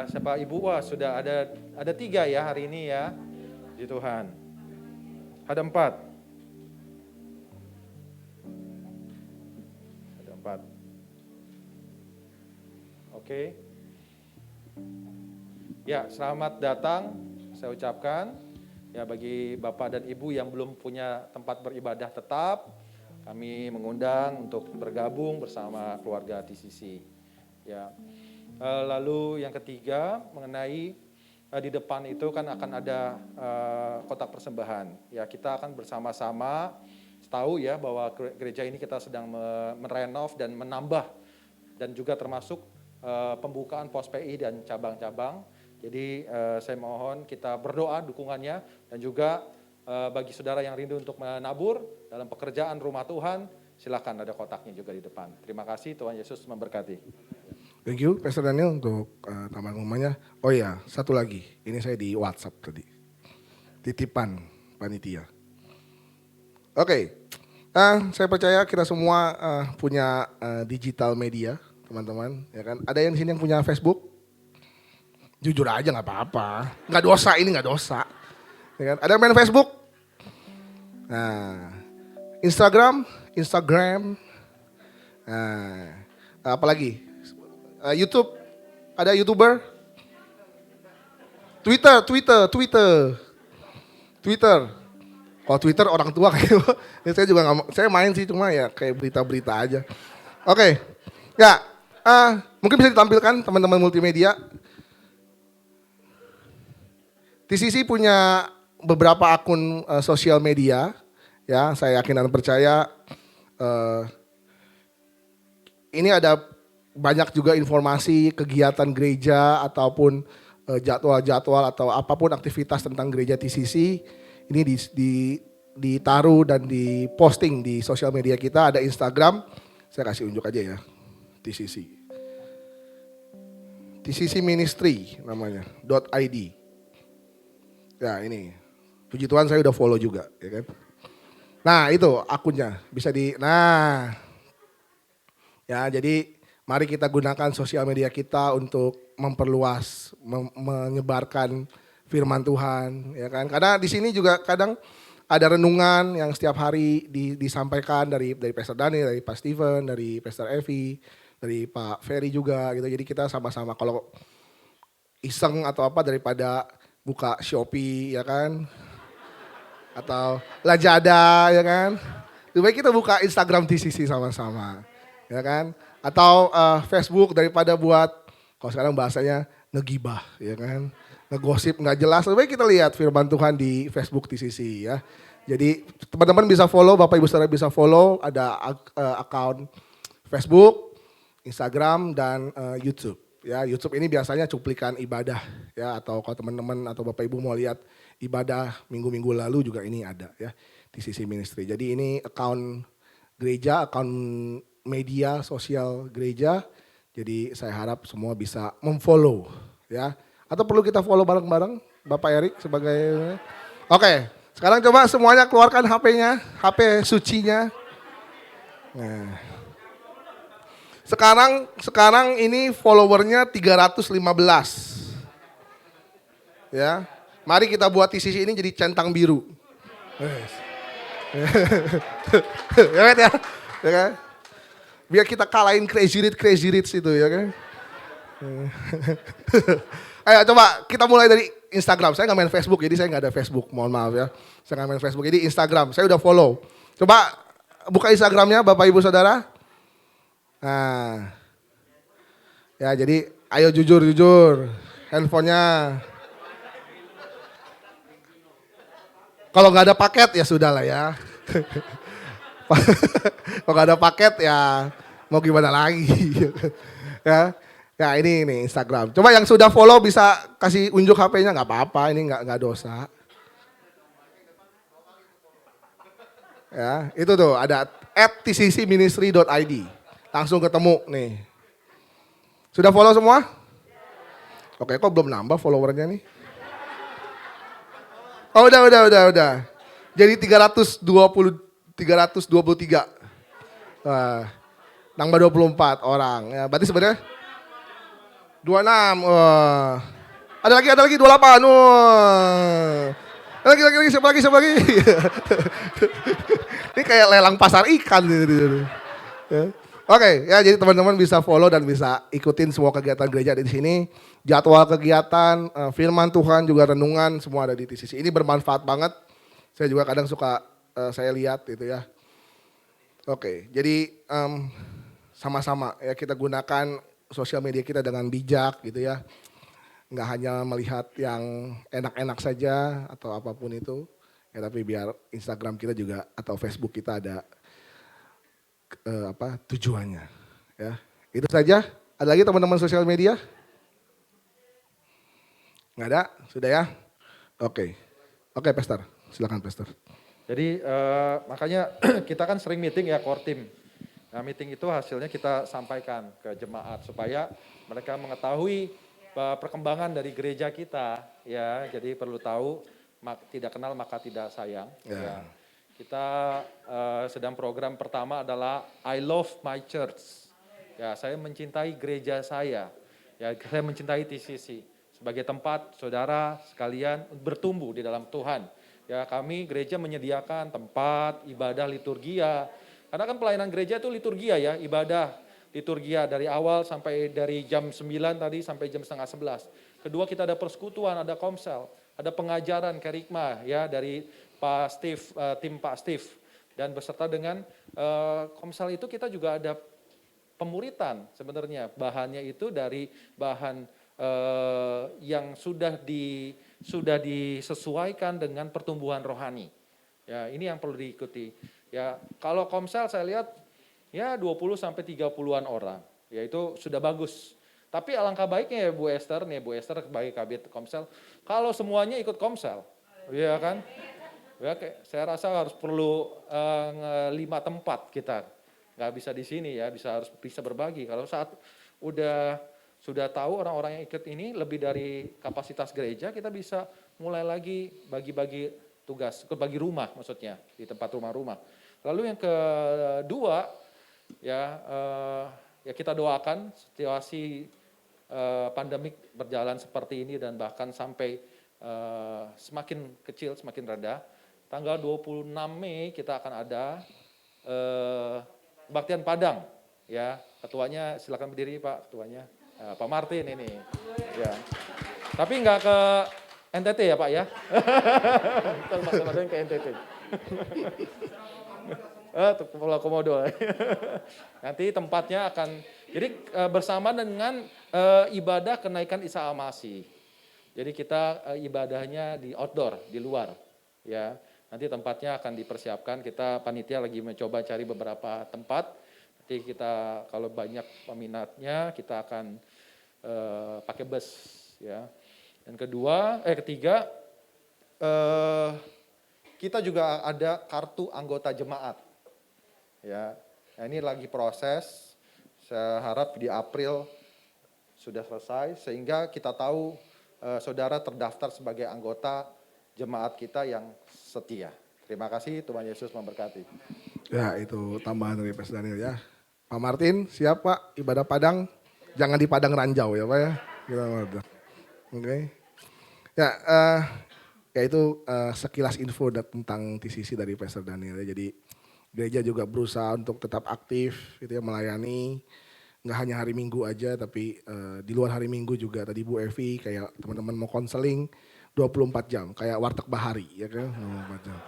Siapa Ibu? Wah, sudah ada 3 ya hari ini ya. Di Tuhan. Ada 4. Ada 4. Oke. Ya, selamat datang saya ucapkan. Ya, bagi Bapak dan Ibu yang belum punya tempat beribadah tetap, kami mengundang untuk bergabung bersama keluarga TCC. Ya. Lalu yang ketiga mengenai di depan itu kan akan ada kotak persembahan. Ya, kita akan bersama-sama tahu ya bahwa gereja ini kita sedang merenov dan menambah dan juga termasuk pembukaan pos PI dan cabang-cabang. Jadi saya mohon kita berdoa dukungannya dan juga bagi saudara yang rindu untuk menabur dalam pekerjaan rumah Tuhan, silakan ada kotaknya juga di depan. Terima kasih, Tuhan Yesus memberkati. Thank you, Pastor Daniel untuk tambahan umumnya. Oh iya, satu lagi. Ini saya di WhatsApp tadi. Titipan panitia. Oke, saya percaya kita semua punya digital media, teman-teman. Ya kan? Ada yang di sini yang punya Facebook? Jujur aja nggak apa-apa. Nggak dosa, ini nggak dosa. Ya kan? Ada yang main Facebook? Nah, Instagram. Nah, apa lagi? YouTube, ada YouTuber? Twitter. Kalau Twitter orang tua kayak ya saya juga nggak, saya main sih cuma ya kayak berita-berita aja. Oke, ya mungkin bisa ditampilkan teman-teman multimedia. TCC punya beberapa akun sosial media, ya saya yakin dan percaya ini ada banyak juga informasi kegiatan gereja ataupun jadwal-jadwal atau apapun aktivitas tentang gereja TCC ini ditaruh dan diposting di sosial media kita. Ada Instagram, saya kasih unjuk aja ya, TCC Ministry namanya .id. Ya ini, puji Tuhan saya udah follow juga, ya kan. Nah itu akunnya bisa ya jadi mari kita gunakan sosial media kita untuk memperluas, menyebarkan firman Tuhan, ya kan. Karena di sini juga kadang ada renungan yang setiap hari disampaikan dari Pastor Daniel, dari Pak Steven, dari Pastor Evi, dari Pak Ferry juga gitu. Jadi kita sama-sama kalau iseng atau apa daripada buka Shopee, ya kan, atau Lazada, ya kan. Lebih baik kita buka Instagram TCC sama-sama, ya kan. Atau Facebook daripada buat, kalau sekarang bahasanya ngegibah, ya kan. Ngegosip nggak jelas, lebih baik kita lihat firman Tuhan di Facebook TCC ya. Jadi teman-teman bisa follow, Bapak Ibu Saudara bisa follow, ada akun Facebook, Instagram, dan YouTube. Ya, YouTube ini biasanya cuplikan ibadah ya, atau kalau teman-teman atau Bapak Ibu mau lihat ibadah minggu-minggu lalu juga ini ada ya di sisi ministry. Jadi ini account gereja, account media sosial gereja. Jadi saya harap semua bisa memfollow ya. Atau perlu kita follow bareng-bareng Bapak Erik sebagai. Oke, sekarang coba semuanya keluarkan HP-nya, HP sucinya. Nah. Sekarang ini followernya 315. Ya. Mari kita buat di sisi ini jadi centang biru. Yes. Ya kan ya? Ya kan? Biar kita kalahin crazy rich itu ya kan. Ayo coba kita mulai dari Instagram. Saya nggak main Facebook, jadi saya nggak ada Facebook. Mohon maaf ya. Saya nggak main Facebook, jadi Instagram. Saya udah follow. Coba buka Instagramnya Bapak Ibu Saudara. Nah, ya jadi ayo jujur, handphonenya. Kalau nggak ada paket ya sudah lah ya. Kalau nggak ada paket ya mau gimana lagi. Ya ini nih Instagram. Coba yang sudah follow bisa kasih unjuk HP-nya, nggak apa-apa, ini nggak dosa. Ya itu tuh ada @tccministry.id. Langsung ketemu nih. Sudah follow semua? Oke, kok belum nambah followernya nih? Oh udah. Jadi 323. Wah, nambah 24 orang. Ya, berarti sebenarnya 26. Wah. Ada lagi 28. Wah. Lagi, siapa lagi? Ini kayak lelang pasar ikan gitu. Ya. Oke, ya jadi teman-teman bisa follow dan bisa ikutin semua kegiatan gereja di sini. Jadwal kegiatan, firman Tuhan juga renungan semua ada di TCC. Ini bermanfaat banget. Saya juga kadang suka saya lihat gitu ya. Oke, jadi sama-sama ya kita gunakan sosial media kita dengan bijak gitu ya. Nggak hanya melihat yang enak-enak saja atau apapun itu. Ya tapi biar Instagram kita juga atau Facebook kita ada tujuannya ya. Itu saja. Ada lagi teman-teman sosial media? Nggak ada? Sudah ya? Oke, Pastor. Silakan Pastor. Jadi makanya kita kan sering meeting ya core team. Nah meeting itu hasilnya kita sampaikan ke jemaat supaya mereka mengetahui perkembangan dari gereja kita ya. Jadi perlu tahu tidak kenal maka tidak sayang. Ya. Kita sedang program pertama adalah I love my church. Ya, saya mencintai gereja saya. Ya, saya mencintai TCC sebagai tempat saudara sekalian bertumbuh di dalam Tuhan. Ya, kami gereja menyediakan tempat ibadah liturgia. Karena kan pelayanan gereja itu liturgia ya, ibadah liturgia dari awal sampai dari jam 9 tadi sampai jam setengah 11. Kedua kita ada persekutuan, ada komsel, ada pengajaran kerikma ya dari Pak Steve, tim Pak Steve, dan beserta dengan komsel itu kita juga ada pemuritan sebenarnya. Bahannya itu dari bahan yang sudah disesuaikan dengan pertumbuhan rohani. Ya, ini yang perlu diikuti. Ya, kalau komsel saya lihat ya 20 sampai 30-an orang. Ya itu sudah bagus. Tapi alangkah baiknya ya Bu Esther sebagai kabit komsel, kalau semuanya ikut komsel. Iya kan? Ya, saya rasa harus perlu 5 tempat kita, nggak bisa di sini ya, harus bisa berbagi. Kalau saat sudah tahu orang-orang yang ikut ini lebih dari kapasitas gereja, kita bisa mulai lagi bagi-bagi tugas, bagi rumah maksudnya di tempat rumah-rumah. Lalu yang kedua ya kita doakan situasi pandemik berjalan seperti ini dan bahkan sampai semakin kecil, semakin reda. Tanggal 26 Mei kita akan ada kebaktian Padang ya. Ketuanya silakan berdiri Pak, ketuanya Pak Martin ini. Ya. Tapi enggak ke NTT ya Pak ya. Kita ke NTT. Pulau Komodo. Nanti tempatnya akan jadi bersama dengan ibadah kenaikan Isa Al-Masih. Jadi kita ibadahnya di outdoor, di luar ya. Nanti tempatnya akan dipersiapkan, kita panitia lagi mencoba cari beberapa tempat. Nanti kita kalau banyak peminatnya kita akan pakai bus ya. Dan ketiga kita juga ada kartu anggota jemaat. Ya, nah ini lagi proses. Saya harap di April sudah selesai sehingga kita tahu saudara terdaftar sebagai anggota jemaat kita yang setia. Terima kasih, Tuhan Yesus memberkati. Ya, itu tambahan dari Pastor Daniel ya. Pak Martin, siap Pak, ibadah Padang. Jangan di Padang Ranjau ya Pak ya. Oke. Ya, ya itu sekilas info tentang TCC dari Pastor Daniel ya. Jadi gereja juga berusaha untuk tetap aktif gitu ya, melayani. Nggak hanya hari Minggu aja, tapi di luar hari Minggu juga. Tadi Bu Evi kayak teman-teman mau konseling 24 jam, kayak warteg bahari ya kan, 24 jam.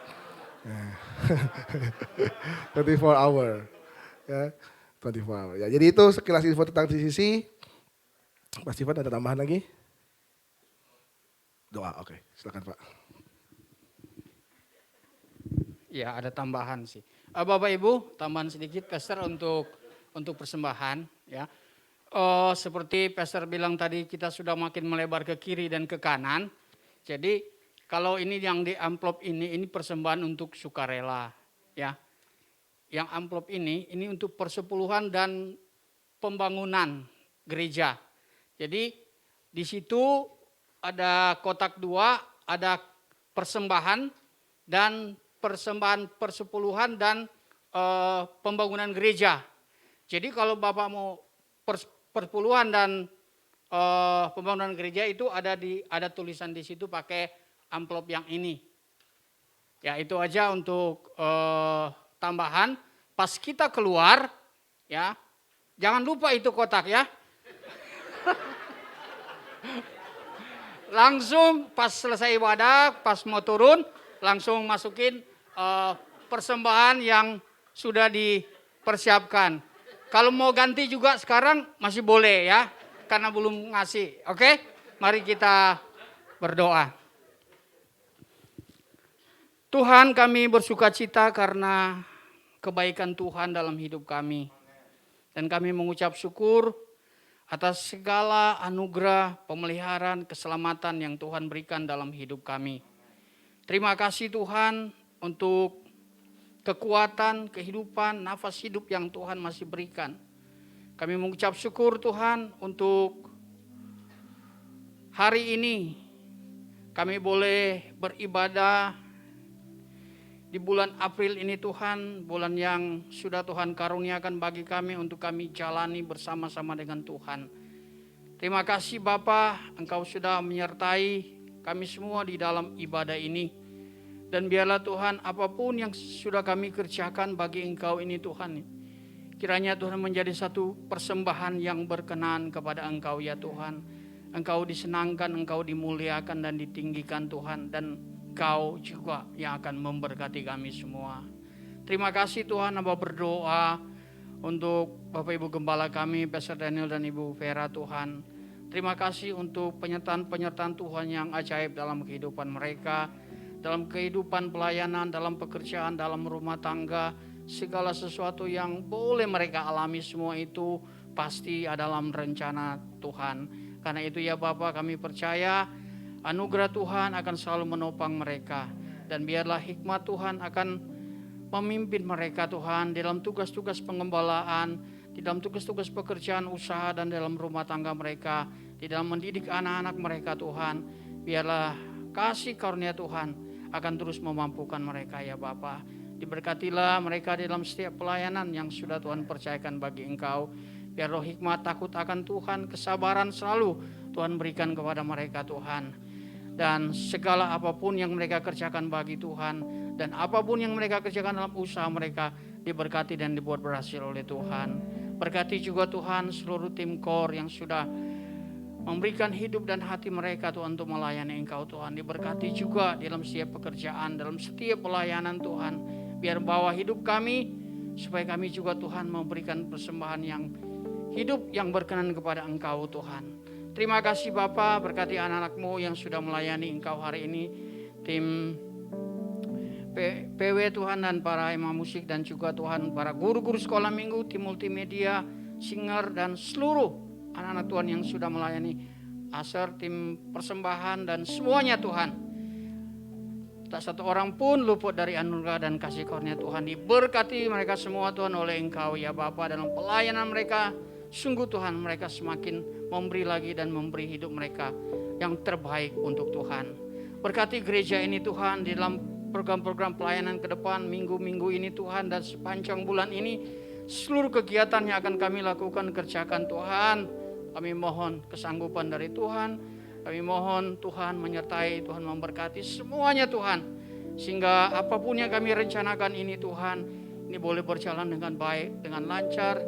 24 hour ya, 24 hour ya. Jadi itu sekilas info tentang TCC. Pak Steven ada tambahan lagi? Doa, oke. Silakan Pak. Ya, ada tambahan sih. Bapak Ibu, tambahan sedikit Pastor untuk persembahan ya. Seperti Pastor bilang tadi, kita sudah makin melebar ke kiri dan ke kanan. Jadi kalau ini yang di amplop ini persembahan untuk sukarela ya. Yang amplop ini untuk persepuluhan dan pembangunan gereja. Jadi di situ ada kotak 2, ada persembahan dan persembahan persepuluhan dan pembangunan gereja. Jadi kalau Bapak mau persepuluhan dan pembangunan gereja itu ada tulisan di situ pakai amplop yang ini. Ya itu aja untuk tambahan. Pas kita keluar ya, jangan lupa itu kotak ya. Langsung pas selesai ibadah, pas mau turun, langsung masukin persembahan yang sudah dipersiapkan. Kalau mau ganti juga sekarang masih boleh ya, karena belum ngasih. Oke, mari kita berdoa. Tuhan, kami bersukacita karena kebaikan Tuhan dalam hidup kami. Dan kami mengucap syukur atas segala anugerah, pemeliharaan, keselamatan yang Tuhan berikan dalam hidup kami. Terima kasih Tuhan untuk kekuatan, kehidupan, nafas hidup yang Tuhan masih berikan. Kami mengucap syukur Tuhan untuk hari ini kami boleh beribadah di bulan April ini Tuhan, bulan yang sudah Tuhan karuniakan bagi kami untuk kami jalani bersama-sama dengan Tuhan. Terima kasih Bapa, Engkau sudah menyertai kami semua di dalam ibadah ini. Dan biarlah Tuhan apapun yang sudah kami kerjakan bagi Engkau ini Tuhan, kiranya Tuhan menjadi satu persembahan yang berkenan kepada Engkau ya Tuhan. Engkau disenangkan, Engkau dimuliakan dan ditinggikan Tuhan, dan Engkau juga yang akan memberkati kami semua. Terima kasih Tuhan, Hamba berdoa untuk Bapak Ibu Gembala kami, Pastor Daniel dan Ibu Vera Tuhan. Terima kasih untuk penyertaan-penyertaan Tuhan yang ajaib dalam kehidupan mereka, dalam kehidupan pelayanan, dalam pekerjaan, dalam rumah tangga. Segala sesuatu yang boleh mereka alami semua itu pasti ada dalam rencana Tuhan. Karena itu ya Bapak, kami percaya anugerah Tuhan akan selalu menopang mereka. Dan biarlah hikmat Tuhan akan memimpin mereka Tuhan di dalam tugas-tugas pengembalaan, di dalam tugas-tugas pekerjaan usaha dan dalam rumah tangga mereka, di dalam mendidik anak-anak mereka Tuhan. Biarlah kasih karunia Tuhan akan terus memampukan mereka ya Bapa. Diberkatilah mereka di dalam setiap pelayanan yang sudah Tuhan percayakan bagi Engkau. Biar roh hikmat, takut akan Tuhan, kesabaran selalu Tuhan berikan kepada mereka Tuhan. Dan segala apapun yang mereka kerjakan bagi Tuhan, dan apapun yang mereka kerjakan dalam usaha mereka, diberkati dan dibuat berhasil oleh Tuhan. Berkati juga Tuhan seluruh tim core yang sudah memberikan hidup dan hati mereka Tuhan untuk melayani Engkau Tuhan. Diberkati juga dalam setiap pekerjaan, dalam setiap pelayanan Tuhan. Biar bawa hidup kami, supaya kami juga Tuhan memberikan persembahan yang hidup yang berkenan kepada Engkau Tuhan. Terima kasih Bapa, berkati anak-anak-Mu yang sudah melayani Engkau hari ini. Tim PW Tuhan dan para imam musik dan juga Tuhan para guru-guru sekolah minggu, tim multimedia, singer dan seluruh anak-anak Tuhan yang sudah melayani Aser, tim persembahan dan semuanya Tuhan. Tak satu orang pun luput dari anugerah dan kasih karunia Tuhan. Diberkati mereka semua Tuhan oleh Engkau ya Bapa dalam pelayanan mereka. Sungguh Tuhan mereka semakin memberi lagi dan memberi hidup mereka yang terbaik untuk Tuhan. Berkati gereja ini Tuhan di dalam program-program pelayanan ke depan, minggu-minggu ini Tuhan dan sepanjang bulan ini. Seluruh kegiatan yang akan kami lakukan, kerjakan Tuhan. Kami mohon kesanggupan dari Tuhan. Kami mohon Tuhan menyertai, Tuhan memberkati semuanya Tuhan. Sehingga apapun yang kami rencanakan ini Tuhan, ini boleh berjalan dengan baik, dengan lancar.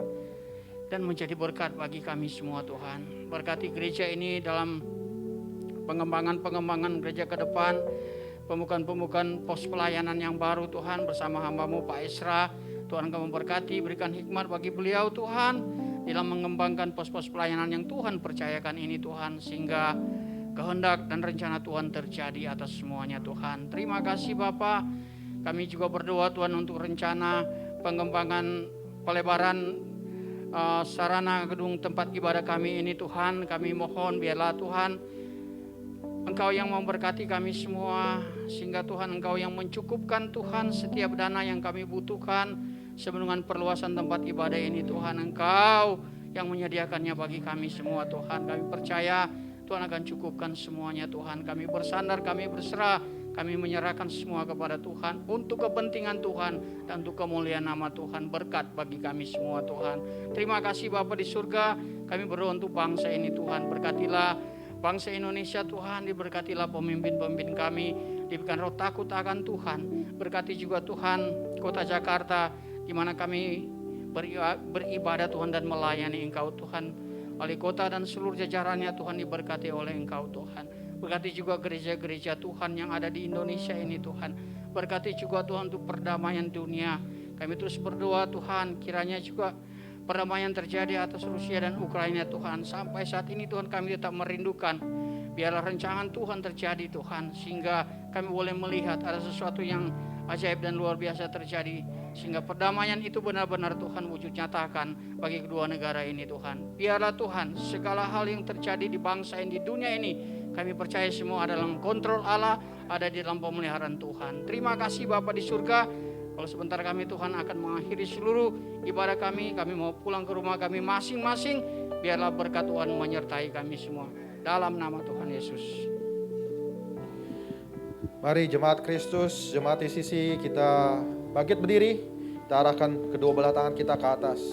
Dan menjadi berkat bagi kami semua Tuhan. Berkati gereja ini dalam pengembangan gereja ke depan. Pembukaan pos pelayanan yang baru Tuhan bersama hamba-Mu Pak Esra. Tuhan Engkau memberkati, berikan hikmat bagi beliau Tuhan. Dalam mengembangkan pos-pos pelayanan yang Tuhan percayakan ini Tuhan. Sehingga kehendak dan rencana Tuhan terjadi atas semuanya Tuhan. Terima kasih Bapa. Kami juga berdoa Tuhan untuk rencana pengembangan pelebaran sarana gedung tempat ibadah kami ini Tuhan. Kami mohon biarlah Tuhan Engkau yang memberkati kami semua. Sehingga Tuhan Engkau yang mencukupkan Tuhan setiap dana yang kami butuhkan. Sebelum perluasan tempat ibadah ini Tuhan Engkau yang menyediakannya bagi kami semua Tuhan. Kami percaya Tuhan akan cukupkan semuanya Tuhan. Kami bersandar, kami berserah, kami menyerahkan semua kepada Tuhan. Untuk kepentingan Tuhan dan untuk kemuliaan nama Tuhan. Berkat bagi kami semua Tuhan. Terima kasih Bapa di surga. Kami berdoa untuk bangsa ini Tuhan. Berkatilah bangsa Indonesia Tuhan. Diberkatilah pemimpin-pemimpin kami. Diberikan roh takut akan Tuhan. Berkati juga Tuhan kota Jakarta, di mana kami beribadah Tuhan dan melayani Engkau Tuhan. Wali kota dan seluruh jajarannya Tuhan diberkati oleh Engkau Tuhan. Berkati juga gereja-gereja Tuhan yang ada di Indonesia ini Tuhan. Berkati juga Tuhan untuk perdamaian dunia. Kami terus berdoa Tuhan, kiranya juga perdamaian terjadi atas Rusia dan Ukraina Tuhan. Sampai saat ini Tuhan kami tetap merindukan. Biarlah rencangan Tuhan terjadi Tuhan. Sehingga kami boleh melihat ada sesuatu yang ajaib dan luar biasa terjadi. Sehingga perdamaian itu benar-benar Tuhan wujud nyatakan bagi kedua negara ini Tuhan. Biarlah Tuhan segala hal yang terjadi di bangsa ini, di dunia ini, kami percaya semua ada dalam kontrol Allah, ada di dalam pemeliharaan Tuhan. Terima kasih Bapa di surga. Kalau sebentar kami Tuhan akan mengakhiri seluruh ibadah kami mau pulang ke rumah kami masing-masing. Biarlah berkat Tuhan menyertai kami semua. Dalam nama Tuhan Yesus. Mari jemaat Kristus, jemaat ICC, kita bangkit berdiri, kita arahkan kedua belah tangan kita ke atas.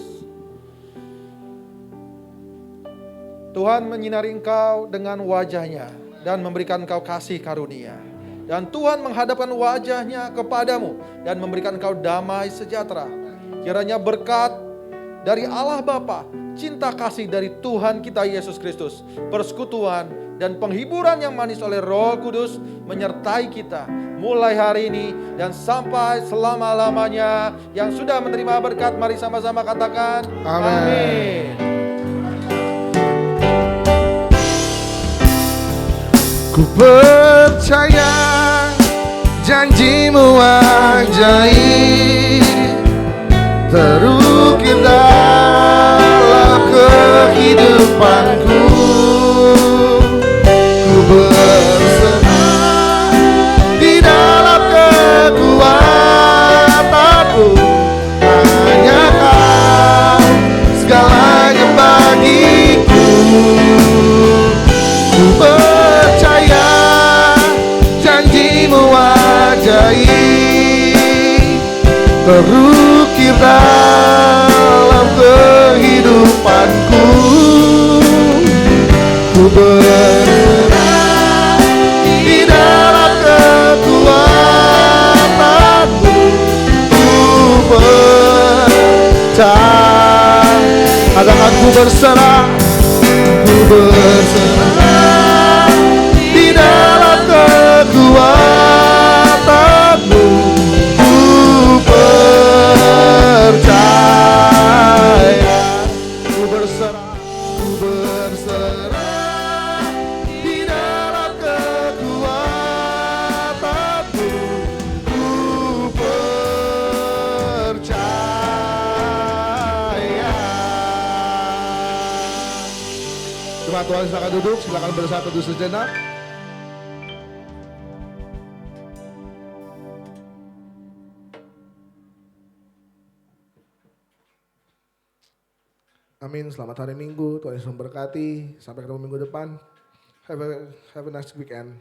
Tuhan menyinari engkau dengan wajahnya dan memberikan engkau kasih karunia. Dan Tuhan menghadapkan wajahnya kepadamu dan memberikan engkau damai sejahtera. Kiranya berkat dari Allah Bapa, cinta kasih dari Tuhan kita Yesus Kristus, persekutuan dan penghiburan yang manis oleh Roh Kudus menyertai kita mulai hari ini dan sampai selama-lamanya. Yang sudah menerima berkat, mari sama-sama katakan amin. Ku percaya janjimu ajaib, terukir dalam kehidupanku. Ku berserah di dalam kekuatanmu, hanya Kau segalanya bagiku. Ku percaya janjimu ajaib, terukir dalam kehidupanku. Ku berserah di dalam kekuatanmu. Ku percaya, katakan ku berserah. Ku berserah di dalam kekuatanmu. Ku percaya. Ku berserah di dalam kekuatanmu. Ku percaya. Jemaat Tuhan silakan duduk, silakan bersatu teduh sejenak. Amin, selamat hari Minggu, Tuhan Yesus memberkati. Sampai ketemu minggu depan. Have a nice weekend.